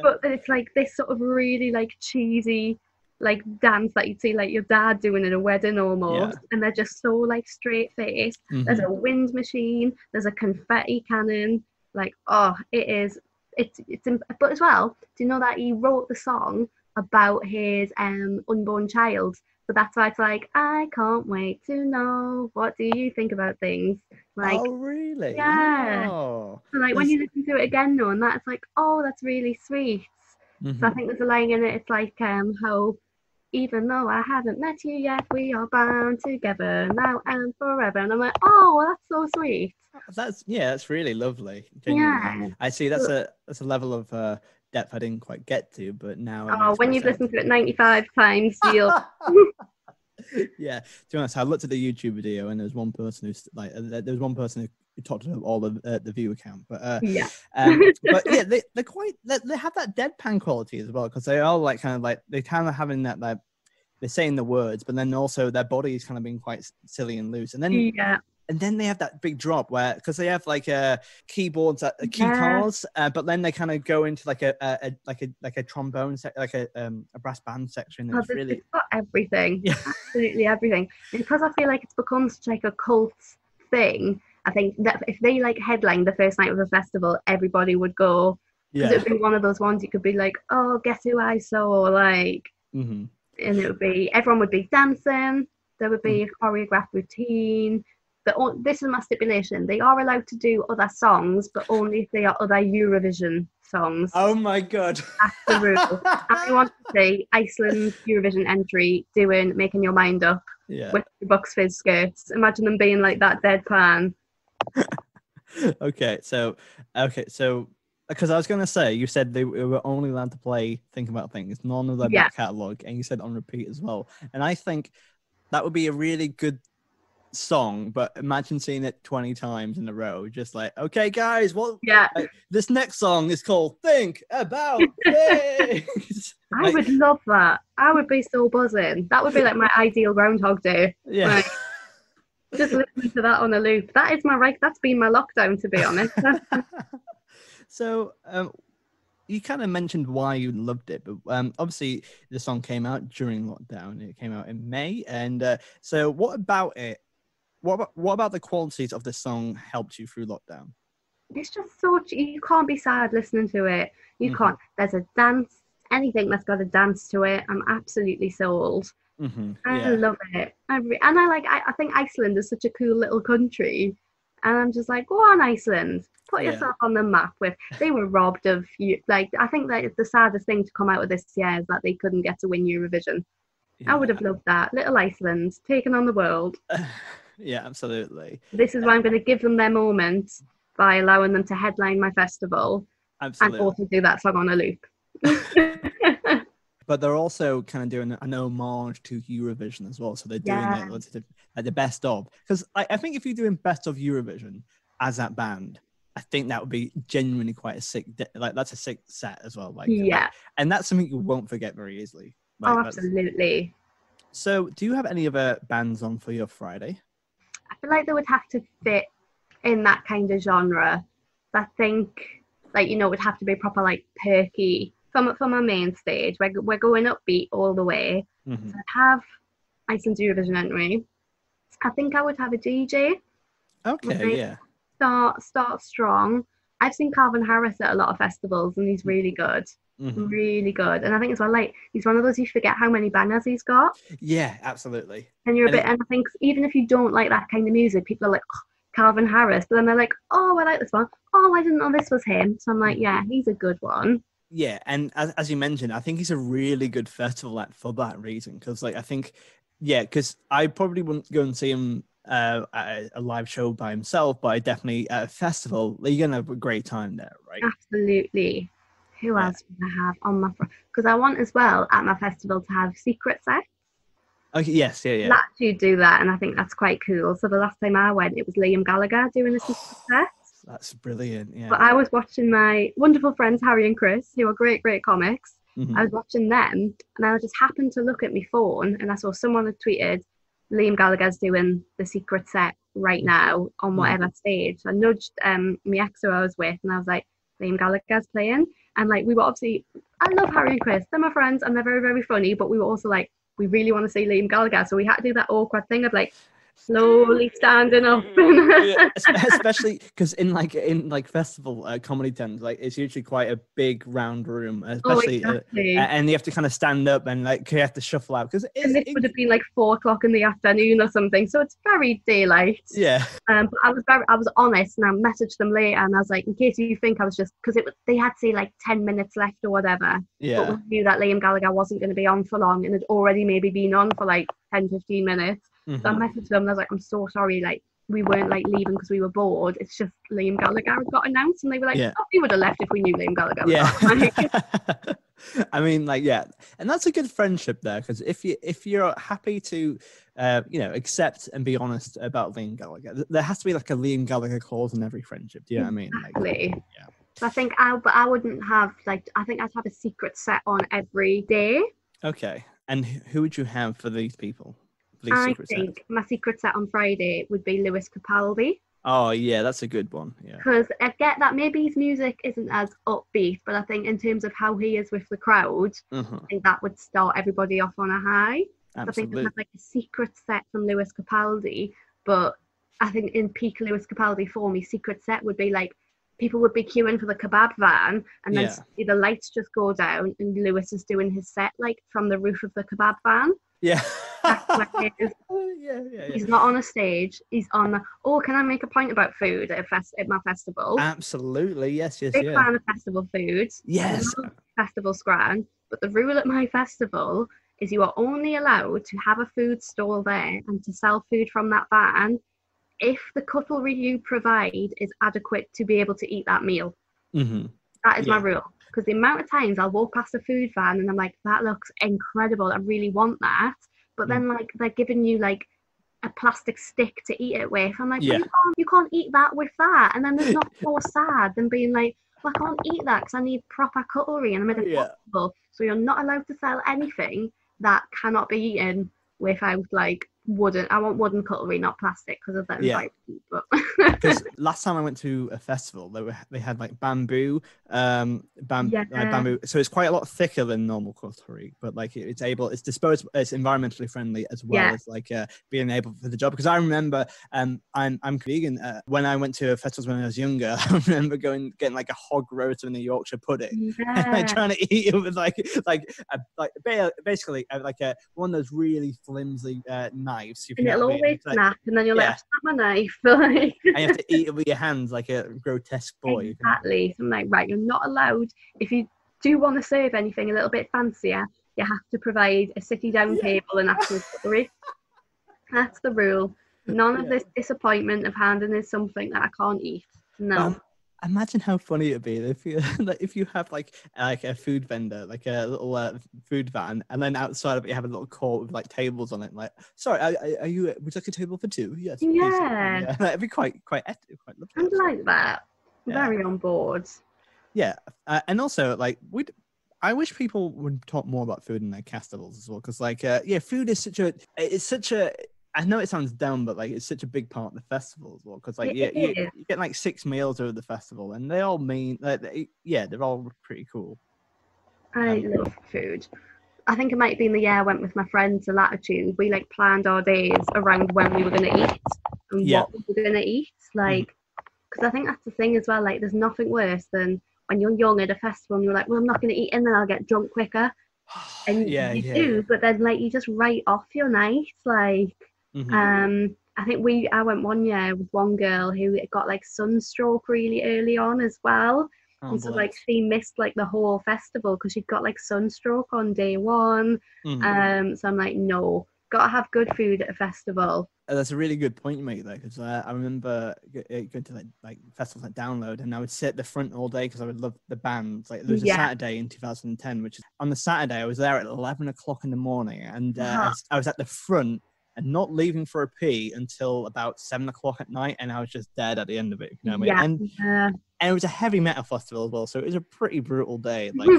But it's like this sort of really like cheesy like dance that you'd see like your dad doing at a wedding almost. And they're just so like straight faced. There's a wind machine, there's a confetti cannon. Like, oh, it's but as well, do you know that he wrote the song about his unborn child? So that's why it's like, I can't wait to know, what do you think about things? Like, oh, really? Yeah. Oh, so like when you listen to it again though, and that's like, oh, that's really sweet. So I think there's a line in it, it's like how even though I haven't met you yet, we are bound together now and forever. And I'm like, oh, well, that's so sweet. That's really lovely. Genuinely. Yeah. I see that's a level of depth I didn't quite get to, but now when you've listened to it 95 times, you'll yeah. To be honest, I looked at the YouTube video, and there was one person who talked about all the view count, but but yeah, they're quite they have that deadpan quality as well, because they are like kind of having that like they're saying the words, but then also their body is kind of being quite silly and loose, and then And then they have that big drop where, because they have like keyboards, key cards, but then they kind of go into like a trombone, like a brass band section. It's really, it's got everything, absolutely everything. And because I feel like it's become such like a cult thing, I think that if they like headline the first night of the festival, everybody would go, because it would be one of those ones you could be like, oh, guess who I saw, like, and it would be everyone would be dancing. There would be a choreographed routine. This is my stipulation. They are allowed to do other songs, but only if they are other Eurovision songs. Oh my god. That's the rule. I want to see Iceland's Eurovision entry doing Making Your Mind Up with the Bucks Fizz skirts. Imagine them being like that deadpan. Okay, so because I was going to say, you said they were only allowed to play Think About Things, none of their back catalogue, and you said on repeat as well. And I think that would be a really good song, but imagine seeing it 20 times in a row, just like, okay guys, this next song is called Think About Things. I would love that. I would be so buzzing. That would be like my ideal Groundhog Day. Like, just listening to that on a loop. That's been my lockdown, to be honest. So you kind of mentioned why you loved it, but obviously the song came out during lockdown. It came out in May, and so what about it? What about the qualities of the song helped you through lockdown? It's just so you can't be sad listening to it. You can't. There's a dance, anything that's got a dance to it. I'm absolutely sold. I love it. I think Iceland is such a cool little country, and I'm just like, go on, Iceland. Put yourself on the map. They were robbed of you. Like, I think that the saddest thing to come out of this year is that they couldn't get to win Eurovision. I would have loved that. Little Iceland taking on the world. Yeah, absolutely. This is why I'm going to give them their moment by allowing them to headline my festival. Absolutely. And also do that song on a loop. But they're also kind of doing an homage to Eurovision as well. So they're doing it like the best of. Because I think if you're doing best of Eurovision as that band, I think that would be genuinely quite a sick, that's a sick set as well. And that's something you won't forget very easily. Absolutely. So do you have any other bands on for your Friday? I feel like they would have to fit in that kind of genre. I think, it would have to be proper, perky. From our main stage, we're going upbeat all the way. Mm-hmm. So I'd have Iceland's Eurovision entry. I think I would have a DJ. Okay, Start strong. I've seen Calvin Harris at a lot of festivals, and he's really good. Mm-hmm. Really good. And I think as well, he's one of those you forget how many bangers he's got. Yeah, absolutely. And and I think even if you don't like that kind of music, people are like, oh, Calvin Harris, but then they're like, oh, I like this one. Oh, I didn't know this was him. So I'm like, yeah, he's a good one. Yeah, and as you mentioned, I think he's a really good festival act for that reason. Because because I probably wouldn't go and see him at a live show by himself, but I definitely at a festival, you're gonna have a great time there, right? Absolutely. Who else would I have on my because I want as well at my festival to have secret sets. Okay, yes, yeah. Let you do that, and I think that's quite cool. So the last time I went, it was Liam Gallagher doing a secret set. That's brilliant, yeah. But I was watching my wonderful friends, Harry and Chris, who are great, great comics. Mm-hmm. I was watching them, and I just happened to look at my phone, and I saw someone had tweeted, Liam Gallagher's doing the secret set right now on whatever stage. So I nudged my ex who I was with, and I was like, Liam Gallagher's playing. And we were obviously, I love Harry and Chris. They're my friends, and they're very, very funny, but we were also we really want to see Liam Gallagher. So we had to do that awkward thing of slowly standing up. Especially because in festival comedy tents, it's usually quite a big round room, especially and you have to kind of stand up and you have to shuffle out because this would have been 4:00 in the afternoon or something, so it's very daylight. But I was honest, and I messaged them later, and I was like, in case you think I was just because they had say 10 minutes left or whatever, but we knew that Liam Gallagher wasn't going to be on for long and had already maybe been on for 10-15 minutes. Mm-hmm. So I messaged them and I was like, I'm so sorry, we weren't leaving because we were bored. It's just Liam Gallagher had got announced, and they were like, oh, we would have left if we knew Liam Gallagher was on. I mean, and that's a good friendship there, because if you're happy to accept and be honest about Liam Gallagher, there has to be a Liam Gallagher clause in every friendship. Do you know what I mean? Exactly. So I think I wouldn't have I think I'd have a secret set on every day. Okay. And who would you have for these people? I think my secret set on Friday would be Lewis Capaldi. Oh yeah, that's a good one. Yeah, because I get that maybe his music isn't as upbeat, but I think in terms of how he is with the crowd, I think that would start everybody off on a high. Absolutely. I think I'd have a secret set from Lewis Capaldi, but I think in peak Lewis Capaldi form, his secret set would be people would be queuing for the kebab van, and then the lights just go down, and Lewis is doing his set from the roof of the kebab van. Yeah. He's not on a stage. He's on can I make a point about food at my festival? Absolutely. Yes. Big fan of festival food. Yes. Festival's grand, but the rule at my festival is you are only allowed to have a food stall there and to sell food from that van if the cutlery you provide is adequate to be able to eat that meal. Mm-hmm. That is my rule. Because the amount of times I'll walk past a food van and I'm like, that looks incredible, I really want that. But then they're giving you a plastic stick to eat it with. I'm like, well, you can't eat that with that. And then there's not more sad than being like, well, I can't eat that because I need proper cutlery and I'm in a festival. So you're not allowed to sell anything that cannot be eaten without wooden. I want wooden cutlery, not plastic, because of that environment. But because last time I went to a festival, they had bamboo, bamboo. So it's quite a lot thicker than normal cutlery, but it's disposable, it's environmentally friendly as well as being able for the job. Because I remember, I'm vegan. When I went to festivals when I was younger, I remember getting a hog roast and a Yorkshire pudding, and trying to eat it with basically one of those really flimsy knives. And it'll always snap, and then you're like, snap my knife. And you have to eat it with your hands like a grotesque boy. Exactly. So I'm like, right, you're not allowed. If you do want to serve anything a little bit fancier, you have to provide a sitting down table and actual cutlery. That's the rule. None of this disappointment of handing in something that I can't eat. No. Imagine how funny it'd be if you like if you have like a food vendor, like a little food van, and then outside of it you have a little court with like tables on it. Like, sorry, are you? Would you like a table for two? Yes. Please. Yeah. That'd be quite active, quite lovely. I like that. Very on board. Yeah, and also like I wish people would talk more about food in their castivals as well, because like food is such a I know it sounds dumb, but like it's such a big part of the festival as well, because like you get like 6 meals over the festival, and they all mean they're all pretty cool. I love food. I think it might have been the year I went with my friend to Latitude. We like planned our days around when we were going to eat and what we were going to eat, like because I think that's the thing as well. Like, there's nothing worse than when you're young at a festival and you're like, well, I'm not going to eat, and then I'll get drunk quicker. And you do, but then like you just write off your night, like. I think I went one year with one girl who got like sunstroke really early on as well. And so like she missed like the whole festival because she'd got like sunstroke on day one. So I'm like, no, gotta have good food at a festival. That's a really good point you make though, because I remember going to like festivals like Download, and I would sit at the front all day because I would love the bands. Like there was a Saturday in 2010, which is on the Saturday I was there at 11 o'clock in the morning, and I was at the front and not leaving for a pee until about 7 o'clock at night, and I was just dead at the end of it. You know what I mean? And it was a heavy metal festival as well, so it was a pretty brutal day. Like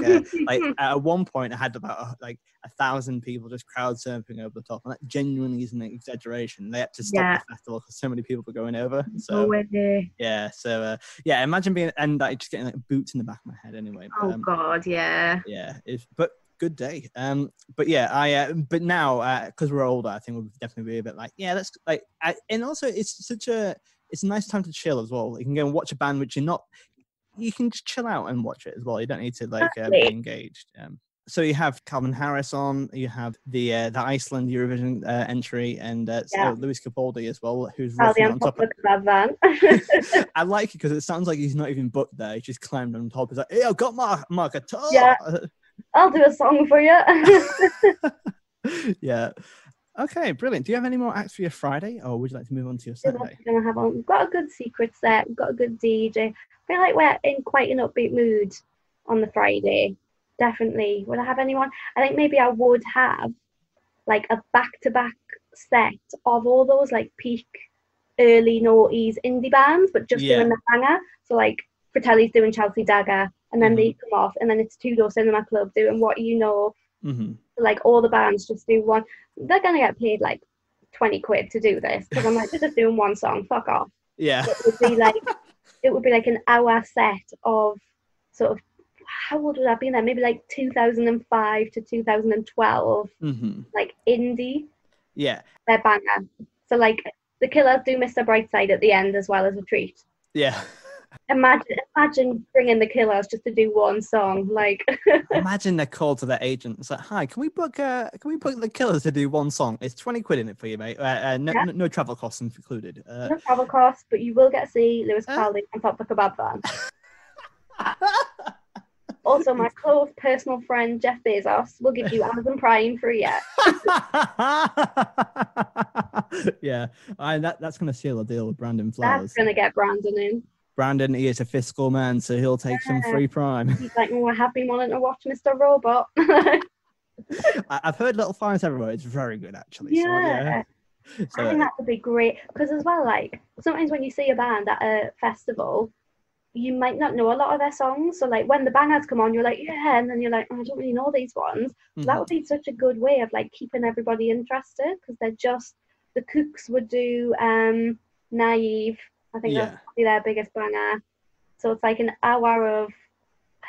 at one point, I had about 1,000 people just crowd surfing over the top, and that genuinely isn't an exaggeration. They had to stop the festival because so many people were going over. So imagine being and like just getting like boots in the back of my head anyway. But, God, yeah. But good day. But now because we're older, I think we'll definitely be a bit like, that's like, and also it's a nice time to chill as well. You can go and watch a band which you can just chill out and watch it as well. You don't need to like be engaged. So you have Calvin Harris on, you have the Iceland Eurovision entry, and Lewis Capaldi as well, who's roughly on top of that van. I like it because it sounds like he's not even booked there. He just climbed on top. He's like, hey, I've got my guitar. Yeah. I'll do a song for you. Yeah. Okay, brilliant. Do you have any more acts for your Friday, or would you like to move on to your Saturday? We've got a good secret set. We've got a good DJ. I feel like we're in quite an upbeat mood on the Friday. Definitely. Would I have anyone? I think maybe I would have like a back-to-back set of all those like peak early noughties indie bands, but just doing the banger. So like Fratelli's doing Chelsea Dagger, and then they come off, and then it's Two Door Cinema Club doing What You Know. So, like all the bands just do one. They're gonna get paid like 20 quid to do this, because I'm like, they're just doing one song, fuck off. Yeah. It would be like an hour set of sort of, how old would I be then? Maybe like 2005 to 2012, like indie. Yeah. They're banger. So like the Killers do Mr. Brightside at the end as well as a treat. Yeah. Imagine bringing the Killers just to do one song. Like, imagine their call to their agent. It's like, hi, can we book the Killers to do one song? It's 20 quid in it for you, mate. No travel costs included. No travel costs, but you will get to see Lewis Capaldi on top of the kebab van. Also, my close personal friend Jeff Bezos will give you Amazon Prime for a year. Yeah, that's going to seal the deal with Brandon Flowers. That's going to get Brandon in. Brandon, he is a fiscal man, so he'll take some free Prime. He's like, I have been wanting to watch Mr. Robot. I've heard Little Fires Everywhere. It's very good, actually. Yeah. So I think that would be great. Because as well, like, sometimes when you see a band at a festival, you might not know a lot of their songs. So, like, when the bangers come on, you're like, yeah, and then you're like, I don't really know these ones. So that would be such a good way of, like, keeping everybody interested, because they're just, the Kooks would do Naive. I think that's probably their biggest banger. So it's like an hour of,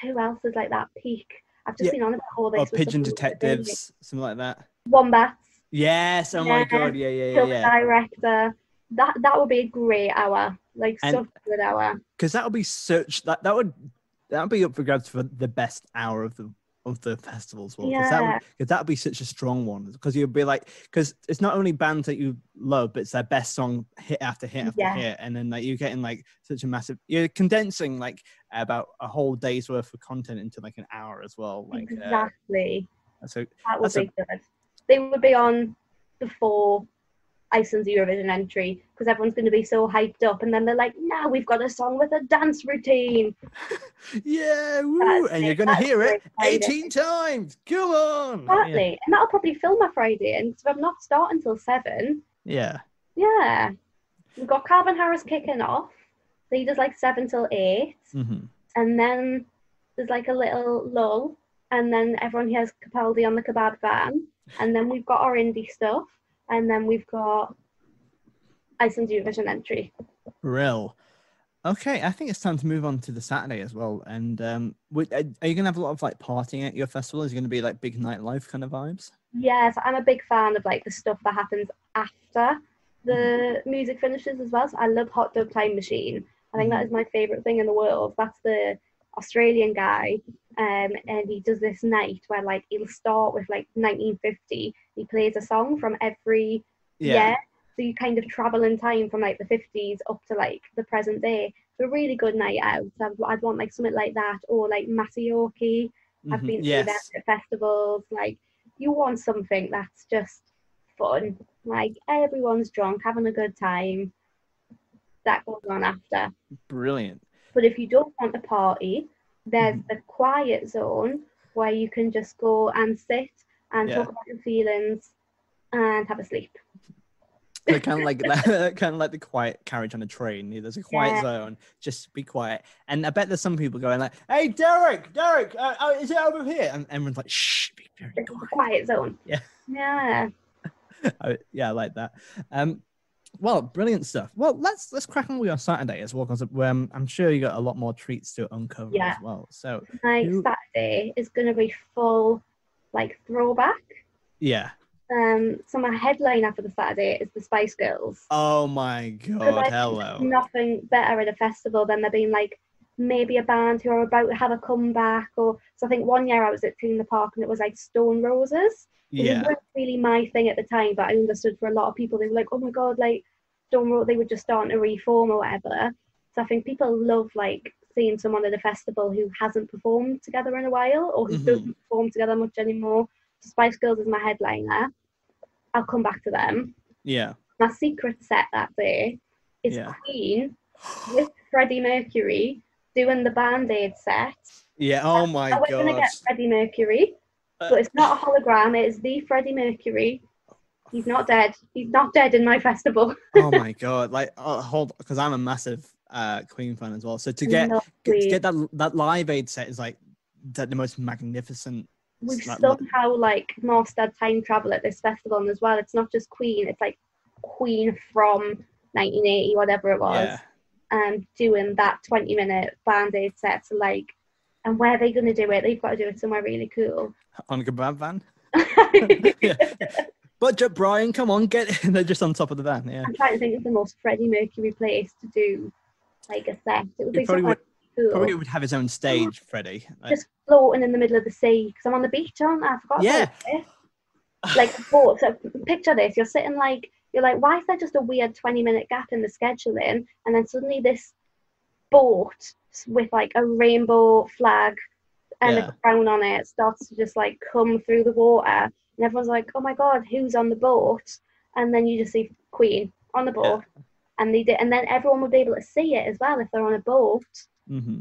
who else is like that peak? I've just been on about all this. Or Pigeon Detectives, something like that. Wombats. Yes, oh my god, yeah. Director. That would be a great hour. Like, such a good hour. Because that would be that would be up for grabs for the best hour of the festival as well. Because that would be such a strong one. Because you'd be like, because it's not only bands that you love, but it's their best song hit after hit after hit, and then like you're getting like such a massive. You're condensing like about a whole day's worth of content into like an hour as well. Like exactly. That would be good. They would be on before Iceland's Eurovision entry, because everyone's going to be so hyped up, and then they're like, now we've got a song with a dance routine. Yeah, woo. And you're going to hear it 18 times. Come on. Exactly. Yeah. And that'll probably fill my Friday, and so I'm not starting until 7. Yeah. Yeah. We've got Calvin Harris kicking off. So he does like 7 till 8. Mm-hmm. And then there's like a little lull. And then everyone hears Capaldi on the kebab van. And then we've got our indie stuff. And then we've got Iceland's Eurovision entry. Real. Okay, I think it's time to move on to the Saturday as well. And are you going to have a lot of like partying at your festival? Is it going to be like big nightlife kind of vibes? Yes, I'm a big fan of like the stuff that happens after the music finishes as well. So I love Hot Dog Time Machine. I think that is my favourite thing in the world. That's the Australian guy, and he does this night where like he'll start with like 1950. He plays a song from every year, so you kind of travel in time from like the 50s up to like the present day. It's a really good night out. So I'd want like something like that, or like Masayoki. I've been to that at festivals. Like, you want something that's just fun, like everyone's drunk, having a good time. That goes on after. Brilliant. But if you don't want a party, there's the quiet zone where you can just go and sit and talk about your feelings and have a sleep. So kind of like the quiet carriage on a train. There's a quiet zone, just be quiet. And I bet there's some people going like, "Hey, Derek, is it over here?" And everyone's like, "Shh, be very quiet." It's a quiet zone. Yeah. I like that. Well, brilliant stuff. Well, let's crack on with your Saturday as well, because I'm sure you got a lot more treats to uncover as well. So my Saturday is going to be full, like, throwback. Yeah. So my headliner for the Saturday is the Spice Girls. Oh my God! Hello. Nothing better at a festival than there being like maybe a band who are about to have a comeback, or so I think one year I was at Teen the Park and it was like Stone Roses. It wasn't really my thing at the time, but I understood for a lot of people they were like, oh my God, like Stone Roses, they were just starting to reform or whatever. So I think people love like seeing someone at a festival who hasn't performed together in a while, or who doesn't perform together much anymore. Spice Girls is my headliner. I'll come back to them. Yeah. My secret set that day is Queen with Freddie Mercury doing the Band-Aid set. Yeah, oh my God. We're going to get Freddie Mercury, but it's not a hologram. It is the Freddie Mercury. He's not dead. He's not dead in my festival. Oh my God. Like, because I'm a massive Queen fan as well. So to get that Live Aid set is like the most magnificent. We've somehow like mastered time travel at this festival, and as well, it's not just Queen, it's like Queen from 1980, whatever it was, and doing that 20-minute Band-Aid set. So like, and where are they going to do it? They've got to do it somewhere really cool. On a kebab van? Budget, Brian, come on, get in. They're just on top of the van. Yeah. I'm trying to think of the most Freddie Mercury place to do like a set. It would be somewhere cool. Probably would have his own stage, Freddie. Like, just floating in the middle of the sea, because I'm on the beach, aren't I? I forgot about it. Like a boat. So picture this: you're sitting like, you're like, why is there just a weird 20-minute gap in the scheduling? And then suddenly this boat with like a rainbow flag and a crown on it starts to just like come through the water, and everyone's like, oh my God, who's on the boat? And then you just see Queen on the boat, and they did, and then everyone would be able to see it as well if they're on a boat.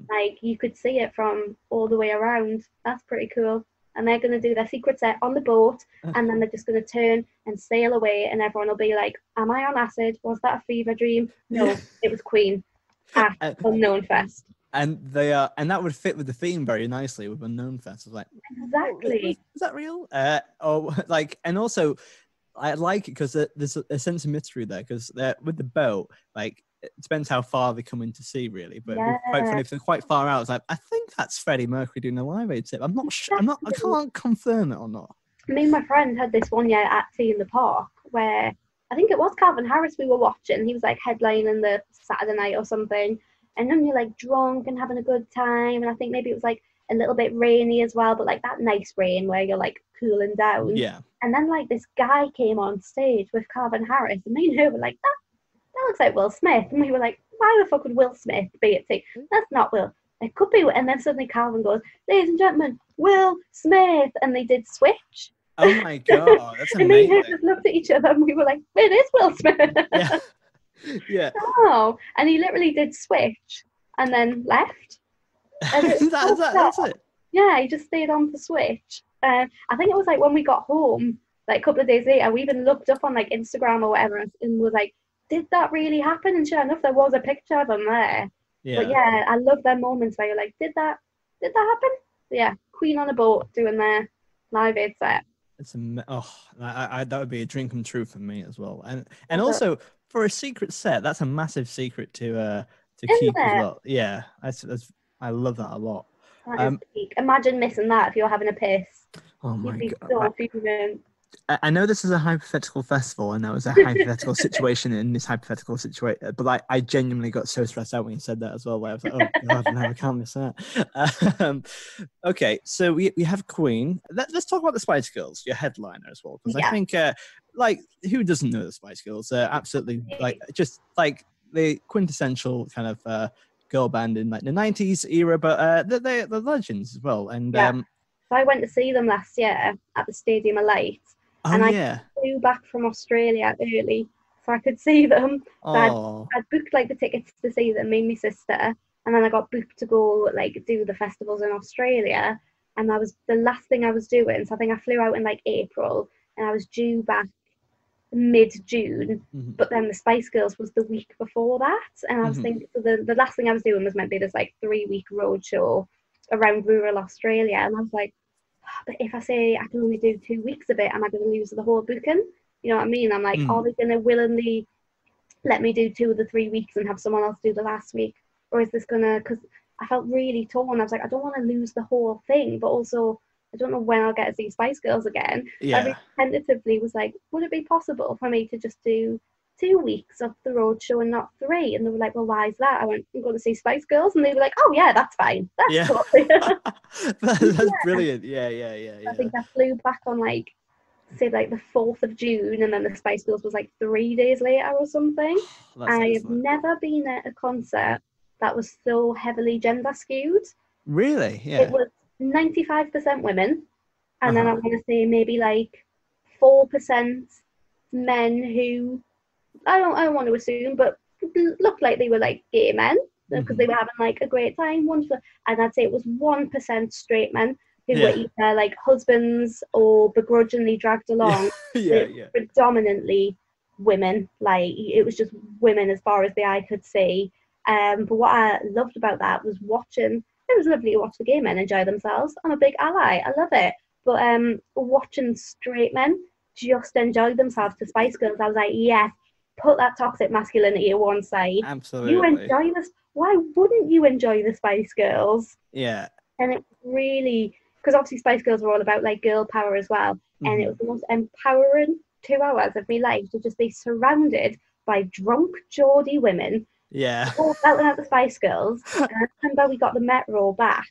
Like, you could see it from all the way around. That's pretty cool. And they're going to do their secret set on the boat, and then they're just going to turn and sail away, and everyone will be like, am I on acid? Was that a fever dream? No, it was Queen at Unknown Fest. And they are, and that would fit with the theme very nicely with Unknown Fest. I was like, exactly. Is that real? And also, I like it because there's a sense of mystery there, because with the boat, like, it depends how far they come into sea, really. But quite funny, if they're quite far out, it's like, I think that's Freddie Mercury doing a Live Aid tip. I'm not sure. I can't confirm it or not. Me and my friend had this one year at Tea in the Park where I think it was Calvin Harris we were watching. He was like headlining the Saturday night or something. And then you're like drunk and having a good time. And I think maybe it was like a little bit rainy as well, but like that nice rain where you're like cooling down. Yeah. And then like this guy came on stage with Calvin Harris, and me and her were like, that looks like Will Smith. And we were like, why the fuck would Will Smith be at Tea? That's not Will. It could be. And then suddenly Calvin goes, ladies and gentlemen, Will Smith. And they did switch. Oh my God, that's And me and amazing. him just looked at each other and we were like, it is Will Smith. Yeah. Yeah. Oh, and he literally did switch and then left. And it was so That's bizarre. it. Yeah, he just stayed on the switch. I think it was like when we got home, like a couple of days later, we even looked up on like Instagram or whatever and was like, did that really happen? And sure enough, there was a picture of him there. Yeah. But yeah, I love them moments where you're like, did that happen? Yeah, Queen on a boat doing their Live Aid set. It's that would be a dream come true for me as well. And also for a secret set, that's a massive secret to keep as well. Yeah, I love that a lot. That is peak. Imagine missing that if you're having a piss. Oh my You'd be God. so fuming. I know this is a hypothetical festival and that was a hypothetical situation in this hypothetical situation, but I genuinely got so stressed out when you said that as well. Where I was like, oh God, no, I can't miss that. Okay, so we have Queen. Let's talk about the Spice Girls, your headliner as well, because I think like who doesn't know the Spice Girls? Absolutely, like just like the quintessential kind of girl band in like the 90s era, but they're legends as well. And so I went to see them last year at the Stadium of Light. And I flew back from Australia early so I could see them. So I'd booked like the tickets to see them, me and my sister, and then I got booked to go like do the festivals in Australia. And that was the last thing I was doing. So I think I flew out in like April and I was due back mid-June. But then the Spice Girls was the week before that. And I was thinking, so the last thing I was doing was meant to be this like 3-week road show around rural Australia. And I was like, but if I say I can only do 2 weeks of it, am I going to lose the whole booking? You know what I mean? I'm like, are they going to willingly let me do 2 of the 3 weeks and have someone else do the last week? Or is this going to, because I felt really torn. I was like, I don't want to lose the whole thing, but also I don't know when I'll get to see Spice Girls again. I tentatively was like, would it be possible for me to just do 2 weeks of the road show and not 3? And they were like, well, why is that? I went, I'm going to see Spice Girls. And they were like, oh yeah, that's fine. That's totally that's brilliant. Yeah. I think I flew back on like, say like the 4th of June, and then the Spice Girls was like 3 days later or something. I have never been at a concert that was so heavily gender skewed. Really? Yeah. It was 95% women. And then I want to say maybe like 4% men who, I don't want to assume, but looked like they were like gay men because they were having like a great time. And I'd say it was 1% straight men who were either like husbands or begrudgingly dragged along. Predominantly women. Like it was just women as far as the eye could see. But what I loved about that was watching. It was lovely to watch the gay men enjoy themselves. I'm a big ally. I love it. But watching straight men just enjoy themselves to Spice Girls, I was like, yes. Put that toxic masculinity to one side. Absolutely. You enjoy this. Why wouldn't you enjoy the Spice Girls? Yeah. And it really, because obviously Spice Girls were all about like girl power as well. And it was the most empowering 2 hours of my life to just be surrounded by drunk Geordie women. Yeah. All belting out the Spice Girls. And I remember we got the Metro back.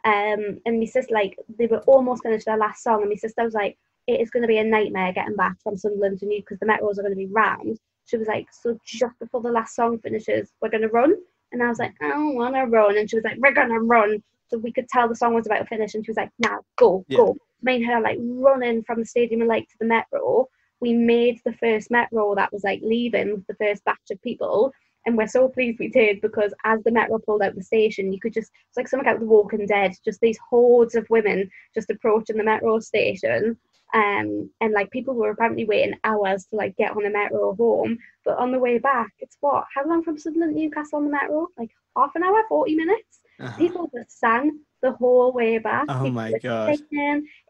And my sister, like, they were almost finished their last song. And my sister was like, it is going to be a nightmare getting back from Sunderland to New because the Metros are going to be rammed. She was like, so just before the last song finishes, we're going to run? And I was like, I don't want to run. And she was like, we're going to run. So we could tell the song was about to finish. And she was like, now, go. Me and her, like, running from the Stadium of Light to the Metro. We made the first Metro that was, like, leaving with the first batch of people. And we're so pleased we did because as the Metro pulled out the station, you could just, it's like something out of The Walking Dead, just these hordes of women just approaching the Metro station. And like people were apparently waiting hours to like get on the Metro home, but on the way back, it's what? How long from Sunderland to Newcastle on the Metro? Like half an hour, 40 minutes. People just sang the whole way back. Oh my god!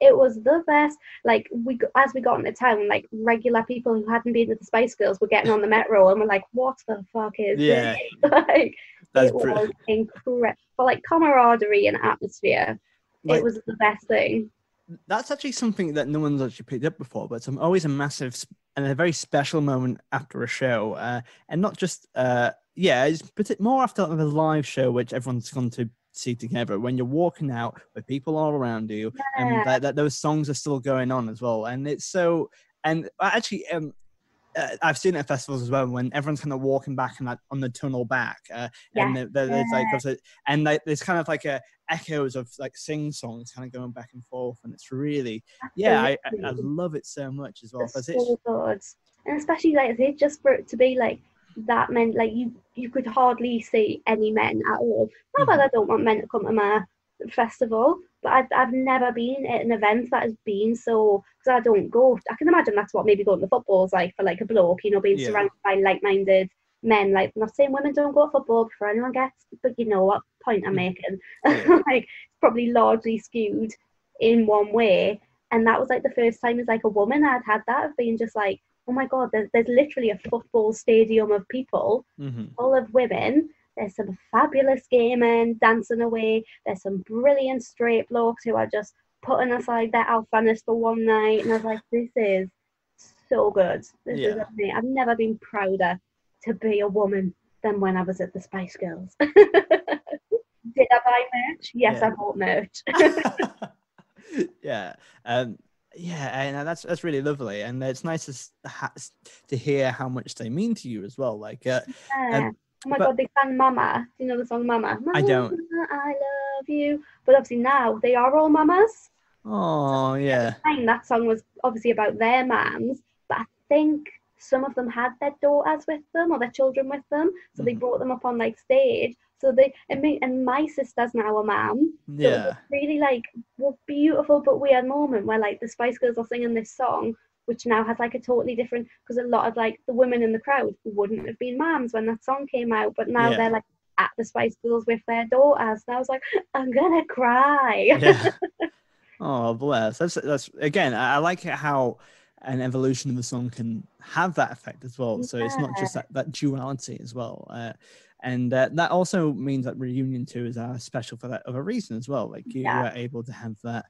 It was the best. Like as we got into town, like regular people who hadn't been to the Spice Girls were getting on the Metro, and we're like, "What the fuck is this?" Like it was incredible. But like camaraderie and atmosphere, it was the best thing. That's actually something that no one's actually picked up before, but it's always a massive and a very special moment after a show, and not just it's more after a live show, which everyone's gone to see together. When you're walking out with people all around you, and that those songs are still going on as well, and it's so. And actually, I've seen it at festivals as well when everyone's kind of walking back and on the tunnel back, and there's like and like there's kind of like echoes of like sing songs kind of going back and forth, and it's really I love it so much as well. It's so good, and especially like I say, just for it to be like that meant like you could hardly see any men at all. Not that I don't want men to come to my festival, but I've never been at an event that has been so, because I don't go. I can imagine that's what maybe going to football is like for like a bloke, you know, being surrounded by like-minded men. Like, I'm not saying women don't go to football before anyone gets, but you know what point I'm making. Like, it's probably largely skewed in one way, and that was like the first time as like a woman I'd had that of being just like, oh my god, there's literally a football stadium of people, full of women. There's some fabulous gay men dancing away. There's some brilliant straight blokes who are just putting aside their alphaness for one night. And I was like, this is so good. This is amazing. I've never been prouder to be a woman than when I was at the Spice Girls. Did I buy merch? Yes, I bought merch. And that's really lovely, and it's nice to hear how much they mean to you as well. Like, oh my god, they sang Mama. Do you know the song Mama? Mama, I don't. I love you. But obviously now they are all mamas. Oh, yeah. At the time, that song was obviously about their mams, but I think some of them had their daughters with them or their children with them, so they brought them up on like stage. So and my sister's now a mum. So it was really like beautiful but weird moment where like the Spice Girls are singing this song, which now has like a totally different, because a lot of like the women in the crowd wouldn't have been mums when that song came out, but now they're like at the Spice Girls with their daughters. And I was like, I'm gonna cry. Oh, bless. That's again, I like it how an evolution of the song can have that effect as well. So it's not just that duality as well. And that also means that Reunion 2 is special for that other reason as well. Like you are able to have that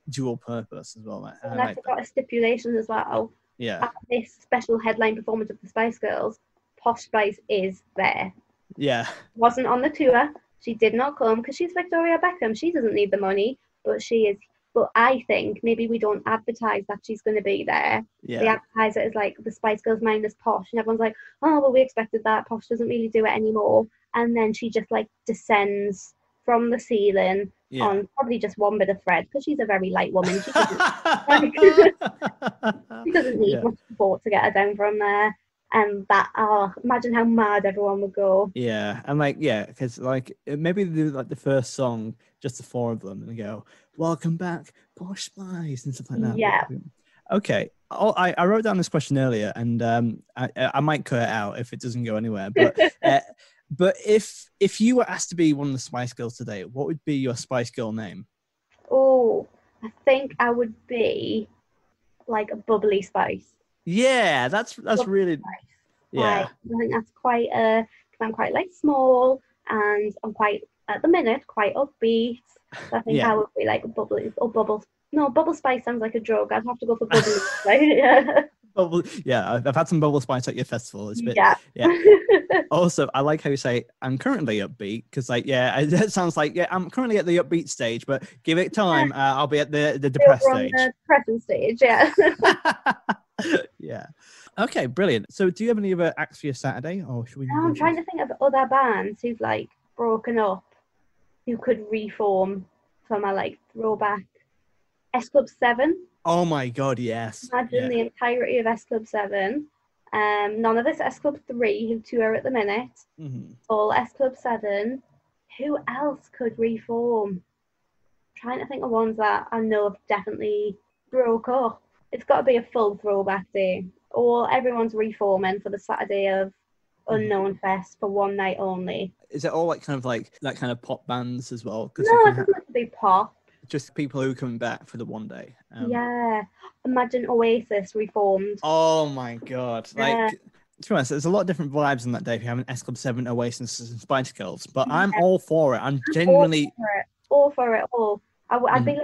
dual purpose as well. And I forgot a stipulation as well. Yeah. At this special headline performance of the Spice Girls, Posh Spice is there. Yeah. Wasn't on the tour. She did not come because she's Victoria Beckham. She doesn't need the money, but she is. But I think maybe we don't advertise that she's going to be there. Yeah. They advertise it as like the Spice Girls minus Posh, and everyone's like, oh, well, we expected that. Posh doesn't really do it anymore. And then she just like descends from the ceiling on probably just one bit of thread, because she's a very light woman. She doesn't need much support to get her down from there. And imagine how mad everyone would go. Yeah, and like, because like maybe they do like the first song, just the four of them, and they go, "Welcome back, Posh Spice," and stuff like that. Yeah. Okay. I wrote down this question earlier, and I might cut it out if it doesn't go anywhere. But but if you were asked to be one of the Spice Girls today, what would be your Spice Girl name? Oh, I think I would be like a bubbly Spice. Yeah, that's really I think that's quite because I'm quite like small, and I'm quite at the minute quite upbeat. So I think I would be like a bubbly or bubble. No, bubble spice sounds like a drug. I'd have to go for bubbly. Right? Bubble, I've had some bubble spice at your festival. It's a bit, Also, I like how you say I'm currently upbeat, because like it sounds like I'm currently at the upbeat stage, but give it time, I'll be at the depressed stage. The depression stage, Yeah. Okay, brilliant. So, do you have any other acts for your Saturday, or should we? No, I'm trying to think of other bands who've like broken up, who could reform for my like throwback. S Club 7. Oh my god, yes. Imagine the entirety of S Club 7. None of this S Club 3 who tour at the minute. All S Club 7. Who else could reform? I'm trying to think of ones that I know have definitely broke up. It's got to be a full throwback day. Or everyone's reforming for the Saturday of Unknown Fest for one night only. Is it all like kind of like that kind of pop bands as well? No, it doesn't have to be pop. Just people who come back for the one day. Imagine Oasis reformed. Oh my god! Like, to be honest, there's a lot of different vibes on that day if you have an S Club 7, Oasis, and Spice Girls. But I'm all for it. I'm genuinely all for it. I'd be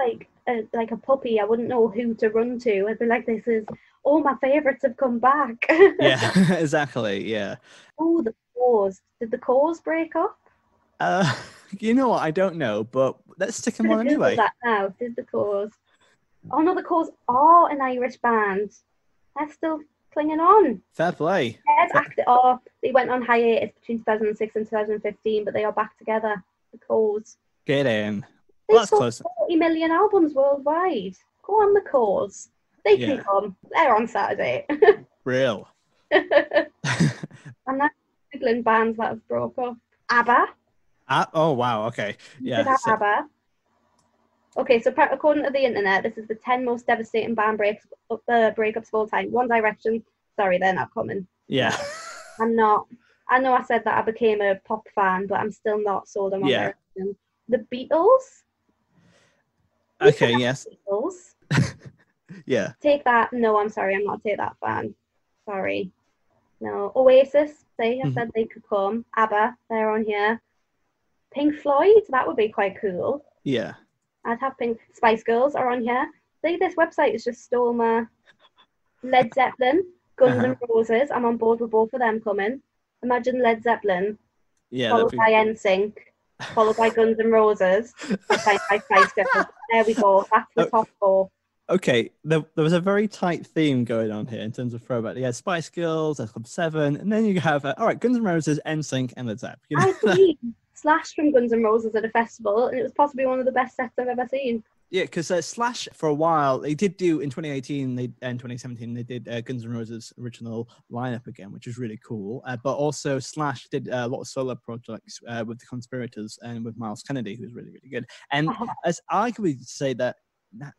like a puppy. I wouldn't know who to run to. I'd be like, this is all my favourites have come back. Yeah, exactly. Yeah. Oh, the Cause. Did the Cause break up? You know what? I don't know, but let's stick them on anyway. That now. Did the Cause? Oh no, the Cause are an Irish band. They're still clinging on. Fair play. They went on hiatus between 2006 and 2015, but they are back together. The Cause. Get in. They Well, that's sold close. 40 million albums worldwide. Go on, The Cause. They can come. They're on Saturday. Real. I'm not googling bands that have broke up. ABBA. Oh, wow. Okay. Yeah. ABBA. Okay, so according to the internet, this is the 10 most devastating band breakups of all time. One Direction. Sorry, they're not coming. Yeah. No, I'm not. I know I said that I became a pop fan, but I'm still not sold on One Direction. The Beatles. Okay, yes. Beatles. Yeah. Take that. No, I'm sorry. I'm not a Take That fan. Sorry. No. Oasis. I said they could come. ABBA. They're on here. Pink Floyd. That would be quite cool. Yeah. I'd have Pink. Spice Girls are on here. See, this website has just stole my Led Zeppelin, Guns N' Roses. I'm on board with both of them coming. Imagine Led Zeppelin, followed by NSYNC, followed by Guns N' Roses, by Spice Girls. There we go. That's the top 4. Okay, there was a very tight theme going on here in terms of throwback. You had Spice Girls, Club 7, and then you have, all right, Guns N' Roses, NSYNC, and Led Zeppelin. You know? I've seen Slash from Guns N' Roses at a festival, and it was possibly one of the best sets I've ever seen. Yeah, because Slash, for a while, they did do, in 2018 and 2017, they did Guns N' Roses' original lineup again, which was really cool. But also, Slash did a lot of solo projects with the Conspirators and with Miles Kennedy, who's really, really good. And as I could say that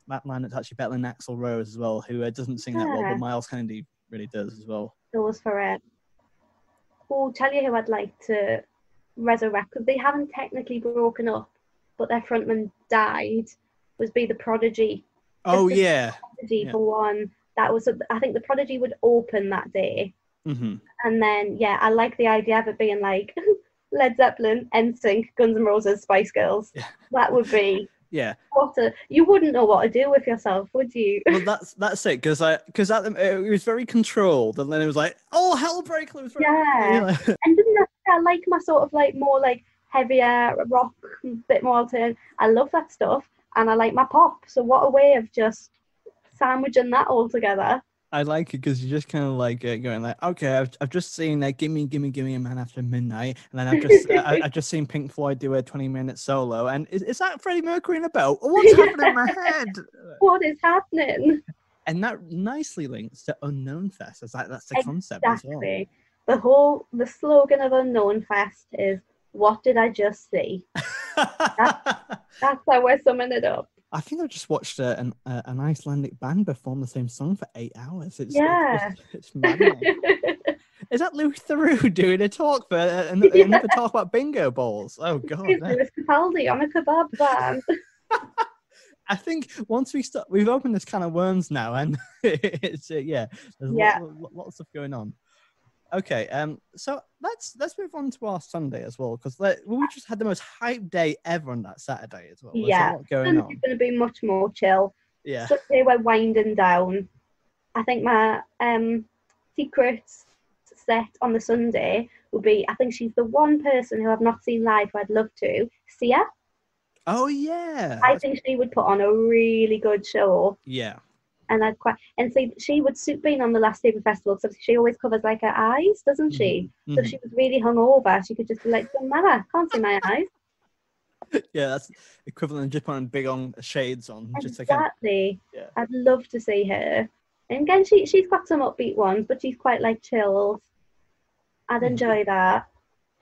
lineup's actually better than Axl Rose as well, who doesn't sing that well, but Miles Kennedy really does as well. Goes for it. Oh, tell you who I'd like to resurrect, because they haven't technically broken up, but their frontman died. Was be the Prodigy. Oh, yeah. Prodigy for one. That was, I think the Prodigy would open that day. Mm-hmm. And then, I like the idea of it being like Led Zeppelin, NSYNC, Guns N' Roses, Spice Girls. Yeah. That would be. Yeah. You wouldn't know what to do with yourself, would you? Well, that's it, because it was very controlled, and then it was like, oh, hell break loose. Yeah. And didn't I like my sort of like more like heavier rock, a bit more alternative. I love that stuff. And I like my pop. So what a way of just sandwiching that all together. I like it because you're just kind of like going like, okay, I've just seen Gimme a Man After Midnight, and then I've just seen Pink Floyd do a 20-minute solo, and is that Freddie Mercury in a belt? What's happening in my head? What is happening? And that nicely links to Unknown Fest. That's the concept as well. The slogan of Unknown Fest is, what did I just see? That's how we're summing it up. I think I just watched an Icelandic band perform the same song for 8 hours. It's madness. Is that Louis Theroux doing a talk for another talk about bingo balls? Oh God! It's Capaldi on a kebab van. I think once we've opened this can of worms now, and it's there's lots of stuff going on. Okay, so let's move on to our Sunday as well, because we just had the most hype day ever on that Saturday as well. There's a lot going on. It's going to be much more chill. Yeah. Sunday we're winding down. I think my secret set on the Sunday will be, I think she's the one person who I've not seen live who I'd love to, Sia. Oh yeah. I think she would put on a really good show. Yeah. And see, she would suit being on the last day of the festival, because she always covers like her eyes, doesn't she? Mm-hmm. So if she was really hungover, she could just be like, doesn't matter, can't see my eyes. Yeah, that's equivalent of just putting big on shades on. Exactly. I'd love to see her. And again, she's got some upbeat ones, but she's quite like chilled. I'd enjoy that.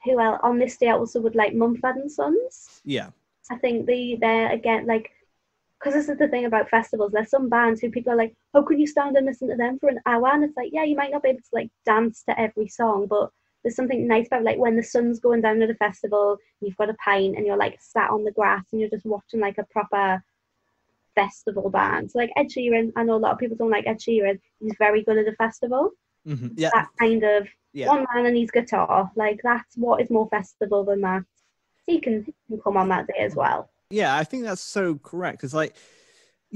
Who else? On this day I also would like Mumford & Sons. Yeah. I think they're again like, because this is the thing about festivals, there's some bands who people are like, how can you stand and listen to them for an hour? And it's like, yeah, you might not be able to like dance to every song, but there's something nice about like when the sun's going down at a festival, you've got a pint and you're like sat on the grass and you're just watching like a proper festival band. So like Ed Sheeran, I know a lot of people don't like Ed Sheeran, he's very good at a festival. Mm-hmm. Yeah. That kind of one man and his guitar, like that's what is more festival than that. He can come on that day as well. Yeah, I think that's so correct. It's like,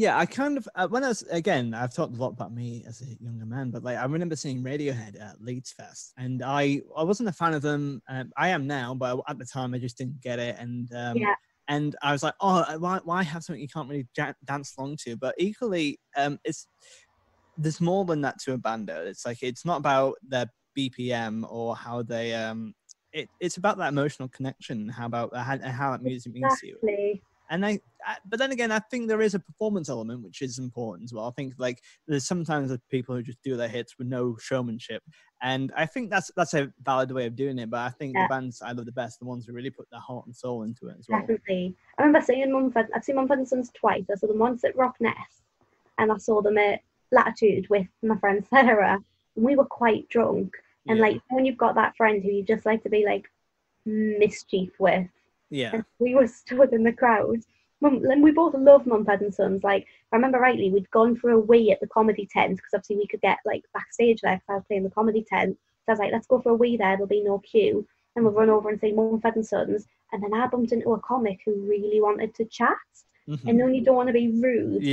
I kind of, when I was, again, I've talked a lot about me as a younger man, but like I remember seeing Radiohead at Leeds Fest, and I wasn't a fan of them. I am now, but at the time I just didn't get it. And and I was like, oh, why have something you can't really dance along to? But equally, there's more than that to a band. It's like, it's not about their BPM or how they it's about that emotional connection, how that music means to you. And but then again, I think there is a performance element which is important as well. I think like there's sometimes people who just do their hits with no showmanship, and I think that's a valid way of doing it. But I think the bands I love the best, the ones who really put their heart and soul into it as well. Definitely. I remember seeing I've seen Mumford and Sons twice. I saw them once at Rock Nest, and I saw them at Latitude with my friend Sarah, and we were quite drunk. And like when you've got that friend who you just like to be like mischief with, and we were stood in the crowd. And we both love Mumford and Sons. Like, if I remember rightly, we'd gone for a wee at the comedy tent because obviously we could get like backstage there because I was playing the comedy tent. So I was like, let's go for a wee there. There'll be no queue, and we'll run over and see Mumford and Sons. And then I bumped into a comic who really wanted to chat. I know you don't want to be rude.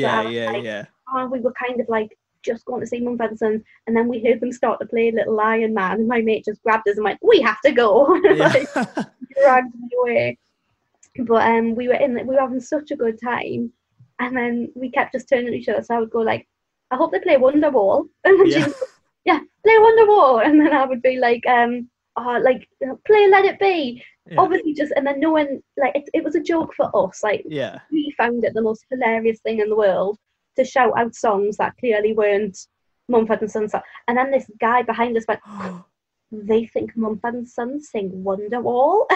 Oh, we were kind of like just going to see Mumford and Sons, and then we heard them start to play Little Lion Man, and my mate just grabbed us and went, "We have to go!" Like, dragged me away. But we were having such a good time, and then we kept just turning to each other. So I would go like, "I hope they play Wonderwall," and then she would go, "Yeah, play Wonderwall," and then I would be like, play Let It Be." Obviously, and then no one, like, it was a joke for us. Like, we found it the most hilarious thing in the world to shout out songs that clearly weren't Mumford and Sons. And then this guy behind us went, "They think Mumford and Sons sing Wonderwall."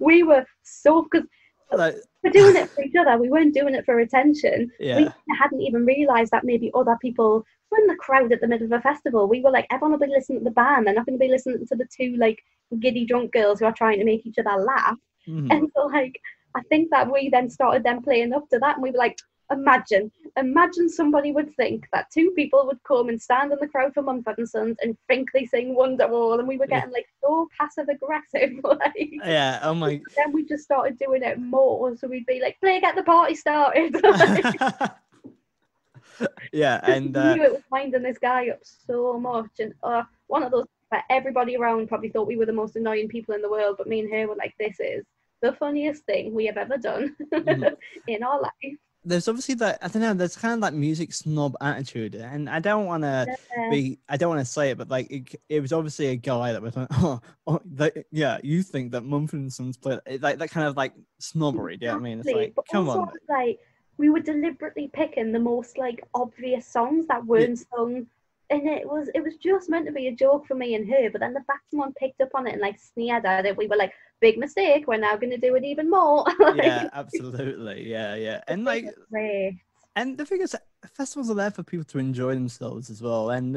We were so, because we're doing it for each other. We weren't doing it for attention. We hadn't even realised that maybe other people were in the crowd at the middle of a festival. We were like, everyone will be listening to the band. They're not going to be listening to the two like giddy drunk girls who are trying to make each other laugh. And so like, I think that we then started them playing up to that, and we were like, imagine somebody would think that two people would come and stand in the crowd for Mumford and Sons and think they sing Wonderwall, and we were getting like so passive aggressive. Like, oh my. Then we just started doing it more, so we'd be like, "Play, get the party started." And we knew it was winding this guy up so much, and one of those where everybody around probably thought we were the most annoying people in the world, but me and her were like, "This is the funniest thing we have ever done in our life." There's obviously that, I don't know, there's kind of like music snob attitude, and I don't want to say it, but like it was obviously a guy that was like, you think that Mumford and Sons play like that kind of like snobbery. Do you know what I mean? It's like, come on. Like, we were deliberately picking the most like obvious songs that weren't sung, and it was just meant to be a joke for me and her. But then the fact someone picked up on it and like sneered at it, we were like, big mistake, we're now going to do it even more. Like, absolutely. And like, and the thing is, festivals are there for people to enjoy themselves as well, and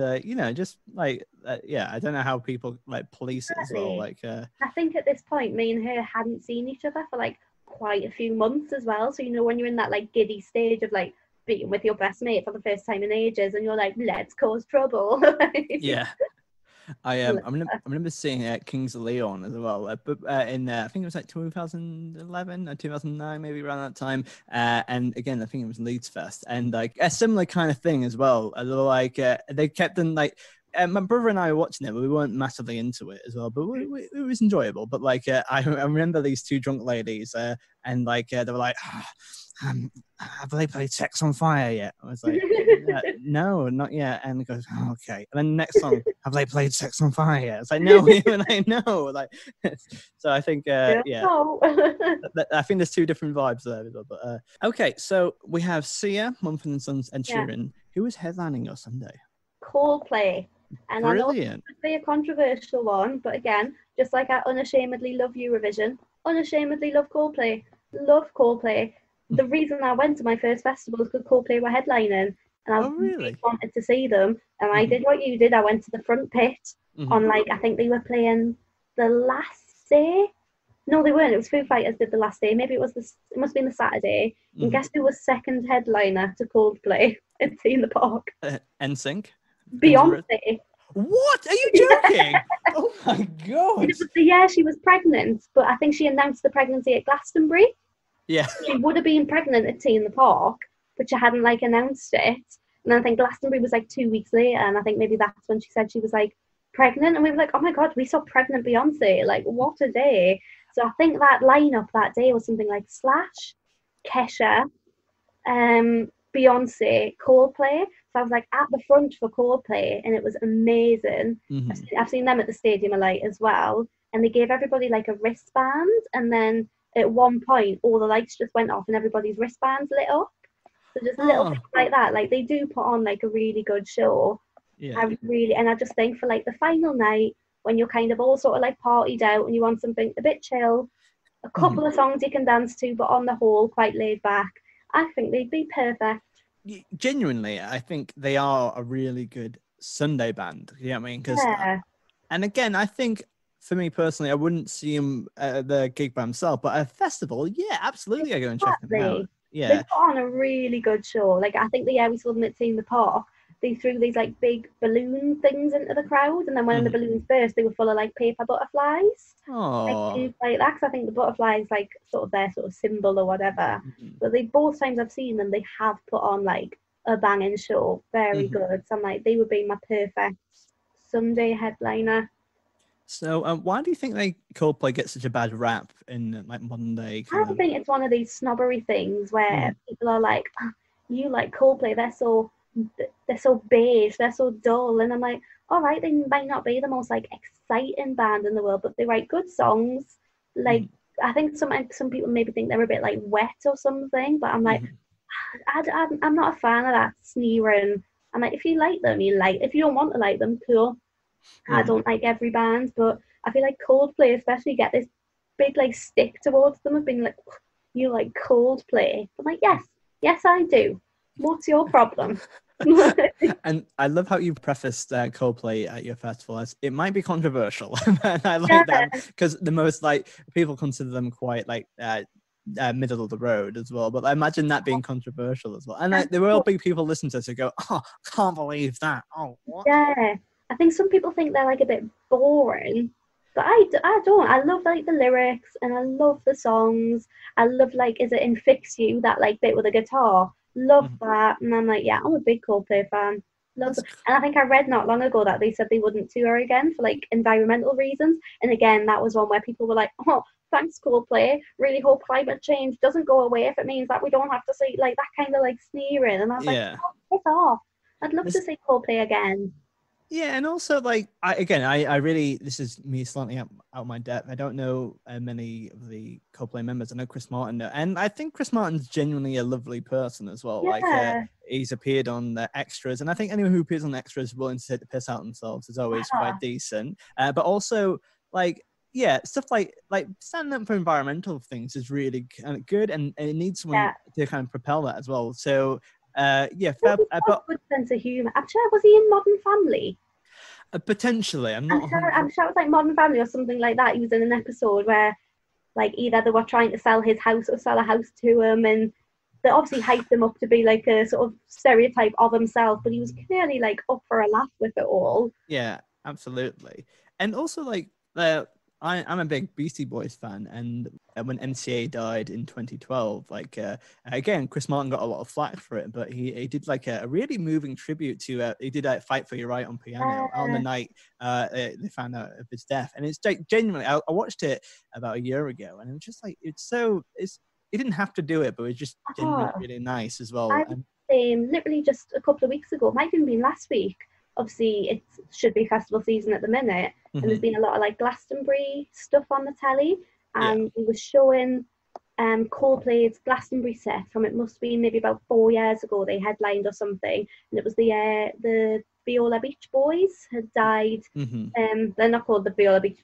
just like I don't know how people like police it as well. Like I think at this point me and her hadn't seen each other for like quite a few months as well, so when you're in that like giddy stage of like being with your best mate for the first time in ages, and you're like, let's cause trouble. I remember seeing Kings of Leon as well, but in I think it was like 2011 or 2009, maybe around that time. And again, I think it was Leeds Fest, and like a similar kind of thing as well. Like they kept them like. My brother and I were watching it, but we weren't massively into it as well. But it was enjoyable. But like, I remember these two drunk ladies, and like they were like, "Have they played Sex on Fire yet?" I was like, "No, not yet." And he goes, "Oh, okay." And then the next song, "Have they played Sex on Fire yet?" It's like, "No," even I know. Like, so I think, I think there's two different vibes there. But okay, so we have Sia, Mumford and Sons, and Sheeran. Who is headlining your Sunday? Coldplay. And brilliant. I know it could be a controversial one, but again, just like I unashamedly love Eurovision, unashamedly love Coldplay. Love Coldplay. The reason I went to my first festival was because Coldplay were headlining, and I really wanted to see them. And I did what you did. I went to the front pit on like, I think they were playing the last day. No, they weren't. It was Foo Fighters did the last day. Maybe it must have been the Saturday. And guess who was second headliner to Coldplay at Tea in the Park? NSYNC. Beyonce. What? Are you joking? Oh my god! It was the year she was pregnant, but I think she announced the pregnancy at Glastonbury. Yeah. She would have been pregnant at Tea in the Park, but she hadn't like announced it. And I think Glastonbury was like 2 weeks later, and I think maybe that's when she said she was like pregnant, and we were like, oh my god, we saw pregnant Beyonce! Like, what a day! So I think that lineup that day was something like Slash, Kesha, Beyonce, Coldplay. So I was like at the front for Coldplay, and it was amazing. I've seen them at the Stadium of Light as well, and they gave everybody like a wristband, and then at one point all the lights just went off and everybody's wristbands lit up. So just little things like that. Like they do put on like a really good show. Yeah. I just think for like the final night when you're kind of all sort of like partied out and you want something a bit chill, a couple of songs you can dance to, but on the whole quite laid back, I think they'd be perfect. Genuinely, I think they are a really good Sunday band. You know what I mean? Because, and again, I think for me personally, I wouldn't see them the gig by themselves, but a festival, yeah, absolutely, I go and check them out. Yeah, they put on a really good show. Like I think the year we saw them at Theme Park, they threw these like big balloon things into the crowd, and then when the balloons burst, they were full of like paper butterflies. Like that, because I think the butterflies like sort of their sort of symbol or whatever. But they both times I've seen them, they have put on like a banging show, very good. So I'm like, they would be my perfect Sunday headliner. So, why do you think Coldplay get such a bad rap in like modern day? I think it's one of these snobbery things where people are like, oh, "You like Coldplay? They're so beige, they're so dull," and I'm like, all right, they might not be the most like exciting band in the world, but they write good songs. Like I think some people maybe think they're a bit like wet or something, but I'm like, I'm not a fan of that sneering. I'm like, if you like them, you like. If you don't want to like them, cool. I don't like every band, but I feel like Coldplay especially get this big like stick towards them of being like, you like Coldplay. I'm like, yes I do. What's your problem? And I love how you prefaced Coldplay at your festival as it might be controversial. And I like that because the most like people consider them quite like middle of the road as well, but I imagine that being controversial as well. And there will be people listen to this who go, oh, I can't believe that. Oh, what? Yeah, I think some people think they're like a bit boring, but I don't. I love like the lyrics and I love the songs. I love like, is it in Fix You, that like bit with the guitar? Love that. And I'm like, yeah, I'm a big Coldplay fan. Love them. And I think I read not long ago that they said they wouldn't tour again for like environmental reasons. And again, that was one where people were like, oh, thanks Coldplay. Really hope climate change doesn't go away if it means that we don't have to see like that kind of like sneering. And I was like, oh, piss off. I'd love to see Coldplay again. Yeah, and also like I really, this is me slightly out my depth. I don't know many of the Coldplay members. I know Chris Martin, and I think Chris Martin's genuinely a lovely person as well. Yeah. Like he's appeared on the extras, and I think anyone who appears on extras willing to take the piss out themselves is always quite decent. But also like, yeah, stuff like standing up for environmental things is really kind of good, and it needs someone to kind of propel that as well. So. But good sense of humor. I'm sure, was he in Modern Family? Potentially, I'm sure it was like Modern Family or something like that. He was in an episode where, like, either they were trying to sell his house or sell a house to him, and they obviously hyped him up to be like a sort of stereotype of himself. But he was clearly like up for a laugh with it all. Yeah, absolutely. And also, like, I'm a big Beastie Boys fan, and when MCA died in 2012, like again, Chris Martin got a lot of flack for it, but he did like a really moving tribute to he did Fight for Your Right on piano on the night they found out of his death, and it's like genuinely, I watched it about a year ago, and it was just like he didn't have to do it, but it was just genuinely really nice as well. Literally just a couple of weeks ago, might have even been last week. Obviously, it should be festival season at the minute, and there's been a lot of like Glastonbury stuff on the telly, and he was showing Coldplay's Glastonbury set from, it must be maybe about 4 years ago. They headlined or something, and it was the Viola Beach Boys had died. They're not called the Viola Beach.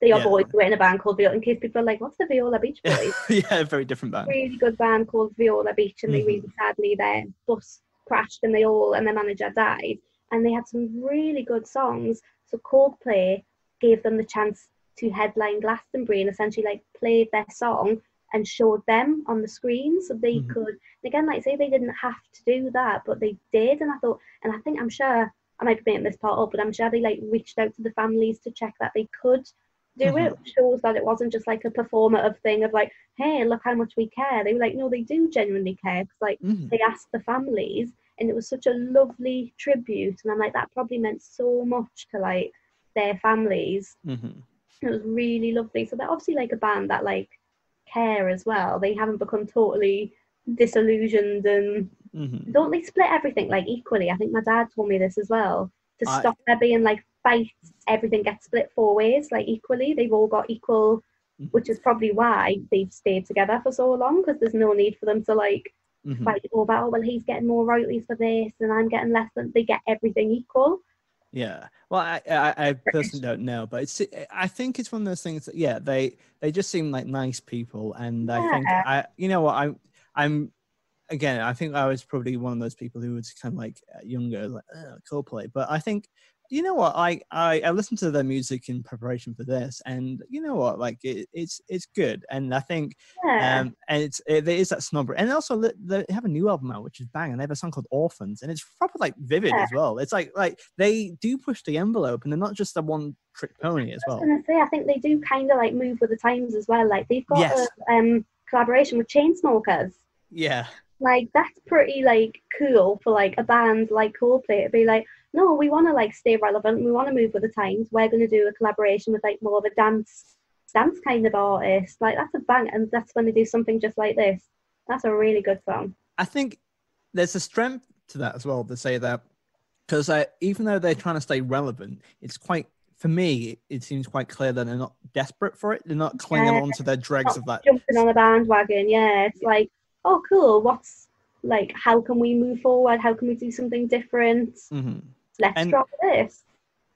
They are boys who were in a band called Viola. In case people are like, what's the Viola Beach Boys? Yeah, very different band. Really good band called Viola Beach, and they really sadly their bus crashed and their manager died. And they had some really good songs. So Coldplay gave them the chance to headline Glastonbury and essentially like played their song and showed them on the screen so they could, again, like say they didn't have to do that, but they did. And I thought, and I think, I'm sure, I might be making this part up, but I'm sure they like reached out to the families to check that they could do it. Shows that it wasn't just like a performative thing of like, hey, look how much we care. They were like, no, they do genuinely care, because like they asked the families. And it was such a lovely tribute. And I'm like, that probably meant so much to like their families. It was really lovely. So they're obviously like a band that like care as well. They haven't become totally disillusioned and Mm-hmm. Don't they split everything like equally? I think my dad told me this as well. To stop there being like fights, everything gets split 4 ways, like equally. They've all got equal, which is probably why they've stayed together for so long, because there's no need for them to like fight over, oh, well, he's getting more royalties for this and I'm getting less. Than they get everything equal. Yeah. Well, I personally don't know, but I think it's one of those things that, yeah, they just seem like nice people. And I think, you know what, I'm again, I think I was probably one of those people who was kind of like younger, like Coldplay. But I think, you know what, I listened to their music in preparation for this, and you know what, like it's good, and I think, and there is that snobbery, and also they have a new album out which is bang, and they have a song called Orphans, and it's proper like vivid as well. It's like they do push the envelope, and they're not just a one trick pony as well. I was gonna say, I think they do kind of like move with the times as well. Like they've got a collaboration with Chainsmokers. Yeah. Like that's pretty like cool for like a band like Coldplay to be like, no, we want to like stay relevant, we want to move with the times, we're going to do a collaboration with like more of a dance kind of artist. Like that's a bang, and that's when they do something just like this. That's a really good song. I think there's a strength to that as well, to say that, because even though they're trying to stay relevant, it's quite, for me, it seems quite clear that they're not desperate for it. They're not clinging on to their dregs of that. Jumping on a bandwagon, it's like, oh, cool, what's, like, how can we move forward? How can we do something different? Let's drop this.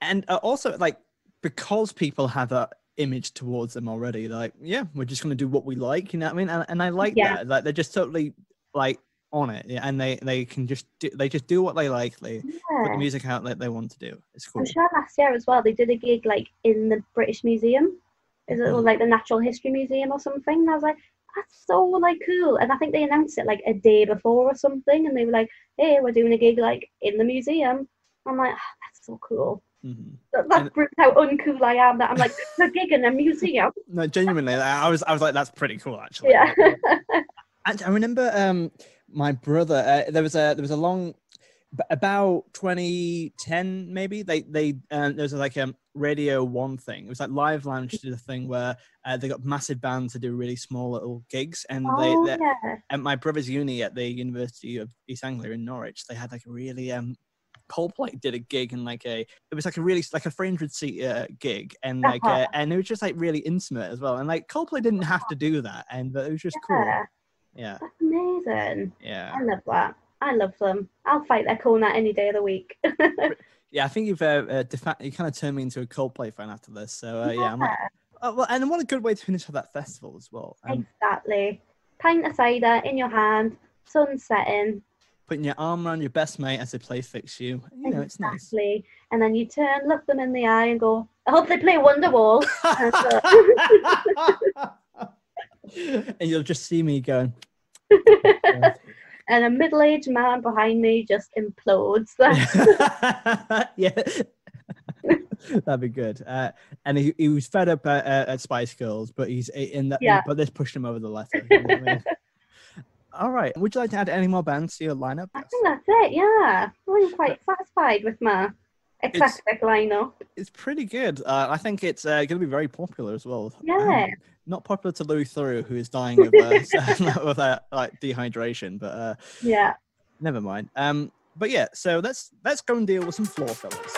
And also, like, because people have that image towards them already, like, yeah, we're just going to do what we like, you know what I mean? And I like that. Like, they're just totally, like, on it, and they can just do what they like. They put the music out that they want to do. It's cool. I'm sure last year as well, they did a gig, like, in the British Museum. Is it like the Natural History Museum or something? And I was like, that's so like cool. And I think they announced it like a day before or something, and they were like, hey, we're doing a gig like in the museum. I'm like, that's so cool. That proves how uncool I am, that I'm like, a gig in a museum. No, genuinely, I was like, that's pretty cool, actually. Yeah. And I remember my brother, there was a long, about 2010 maybe, there was like a Radio 1 thing. It was like Live Lounge did a thing where they got massive bands to do really small little gigs, and at my brother's uni at the University of East Anglia in Norwich, they had like a really Coldplay did a gig, and it was like a really like a 300-seat gig, and like and it was just like really intimate as well, and like Coldplay didn't have to do that, but it was just cool. Yeah, that's amazing. Yeah, I love that. I love them. I'll fight their corner any day of the week. Yeah, I think you've you kind of turned me into a Coldplay fan after this. So I'm like, well, and what a good way to finish off that festival as well. Exactly. Pint of cider in your hand, sun setting. Putting your arm around your best mate as they play Fix You. You know, it's nice. Exactly. And then you turn, look them in the eye, and go, I hope they play Wonderwall. And you'll just see me going. And a middle-aged man behind me just implodes. Yeah, that'd be good. And he was fed up at Spice Girls, but he's in that. Yeah. But this pushed him over the letter. You know what I mean? All right. Would you like to add any more bands to your lineup? I think that's it. Yeah, I'm quite satisfied with my eclectic lineup. It's pretty good. I think it's going to be very popular as well. Yeah. Not popular to Louis Theroux, who is dying of like dehydration, but yeah, never mind. But yeah, so let's go and deal with some floor fillers.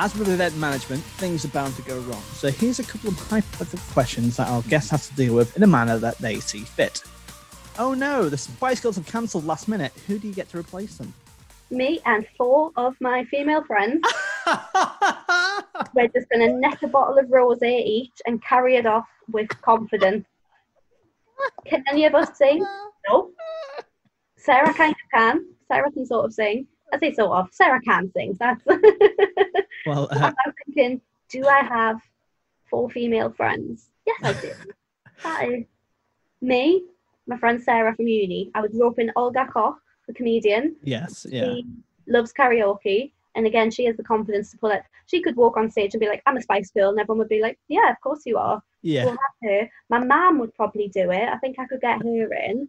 As with event management, things are bound to go wrong. So here's a couple of hypothetical questions that our guests have to deal with in a manner that they see fit. Oh no, the Spice Girls have cancelled last minute. Who do you get to replace them? Me and 4 of my female friends. We're just going to neck a bottle of rosé each and carry it off with confidence. Can any of us sing? No. Sarah kind of can. Sarah can sort of sing. I say sort of. Sarah can sing. That's. Well, I'm thinking, do I have 4 female friends? Yes, I do. That is me, my friend Sarah from uni. I would rope in Olga Koch the comedian. Yes, yeah. She loves karaoke. And again, she has the confidence to pull it. She could walk on stage and be like, I'm a Spice Girl. And everyone would be like, yeah, of course you are. Yeah. We'll have her. My mum would probably do it. I think I could get her in.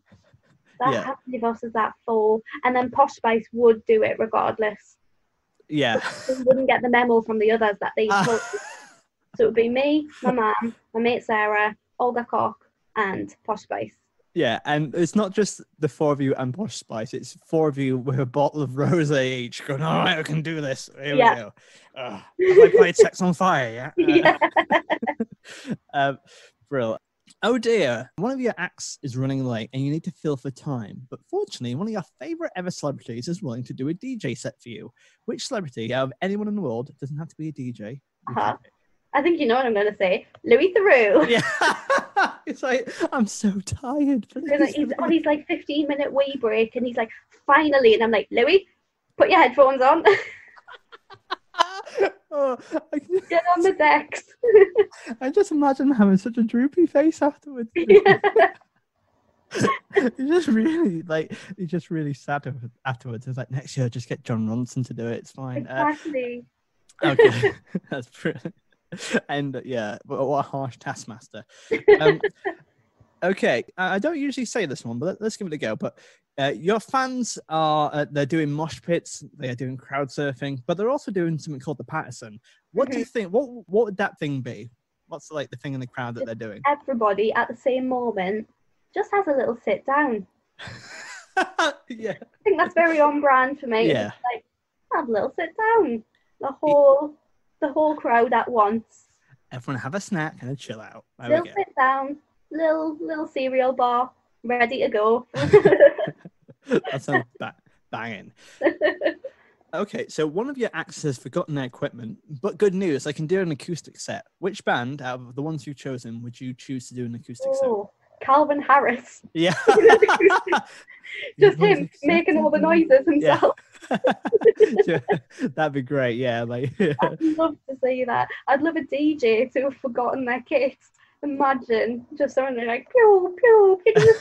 How many of us is that for? And then Posh Spice would do it regardless. Yeah. We wouldn't get the memo from the others that they told. So it would be me, my mum, my mate Sarah, Olga Koch, and Posh Spice. Yeah, and it's not just the 4 of you and Posh Spice, it's 4 of you with a bottle of rosé each going, all right, I can do this. Here we go. Have I played Sex on Fire? Yeah. Brill. Oh dear, one of your acts is running late and you need to fill for time. But fortunately, one of your favourite ever celebrities is willing to do a DJ set for you. Which celebrity out of anyone in the world, doesn't have to be a DJ? I think you know what I'm going to say. Louis Theroux. Yeah. It's like, I'm so tired. He's on his like 15-minute wee break and he's like, finally. And I'm like, Louis, put your headphones on. Get on the decks. I just imagine having such a droopy face afterwards. Yeah. He's just really sad afterwards. It's like, next year, just get John Ronson to do it. It's fine. Exactly. Okay. That's brilliant. And what a harsh taskmaster. Okay, I don't usually say this one, but let's give it a go. But your fans are they're doing mosh pits, they are doing crowd surfing, but they're also doing something called the Pattison. What do you think? What would that thing be? What's like the thing in the crowd that they're doing? Everybody at the same moment just has a little sit down. Yeah, I think that's very on brand for me. Yeah, it's like have a little sit down. The whole crowd at once. Everyone have a snack and a chill out. Little sit down, little cereal bar, ready to go. That sounds banging. Okay, so one of your acts has forgotten their equipment, but good news, I can do an acoustic set. Which band out of the ones you've chosen would you choose to do an acoustic set? Calvin Harris. Yeah. Just him making all the noises himself. Yeah. That'd be great, yeah. I'd love to see that. I'd love a DJ to have forgotten their kits. Imagine just someone like pew pew pew.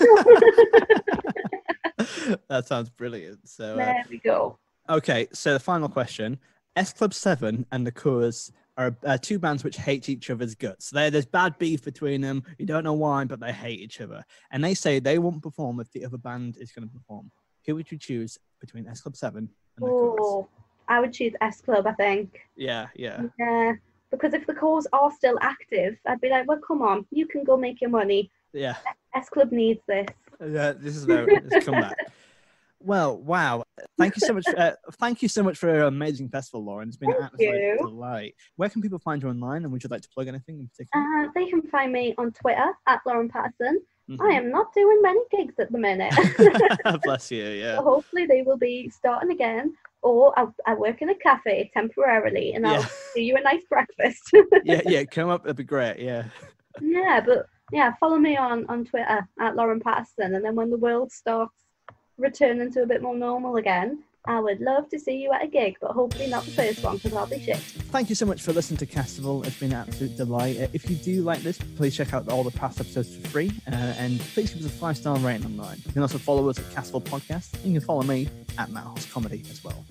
That sounds brilliant. So there we go. Okay, so the final question. S Club 7 and the Coors are 2 bands which hate each other's guts. There's bad beef between them. You don't know why, but they hate each other. And they say they won't perform if the other band is going to perform. Who would you choose between S Club 7 and the Coors? I would choose S Club, I think. Yeah. Yeah, because if the Coors are still active, I'd be like, well, come on, you can go make your money. Yeah. S Club needs this. Yeah, this is it's come back. Well, wow. Thank you so much. Thank you so much for an amazing festival, Lauren. It's been an absolute delight. Where can people find you online, and would you like to plug anything in particular? They can find me on Twitter at Lauren Pattison. Mm-hmm. I am not doing many gigs at the minute. Bless you, yeah. So hopefully they will be starting again, or I work in a cafe temporarily, and I'll do you a nice breakfast. yeah, come up. That'd be great, yeah. Yeah, but yeah, follow me on Twitter at Lauren Pattison, and then when the world starts returning to a bit more normal again, I would love to see you at a gig, but hopefully not the first one, because I'll be shit. Thank you so much for listening to Castival. It's been an absolute delight. If you do like this, please check out all the past episodes for free, and please give us a 5-star rating online. You can also follow us at Castival Podcast, and you can follow me at Matt Hoss Comedy as well.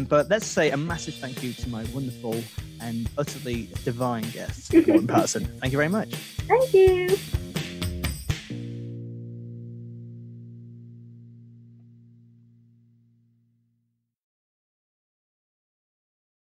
But let's say a massive thank you to my wonderful and utterly divine guest, Lauren Pattison. Thank you very much. Thank you.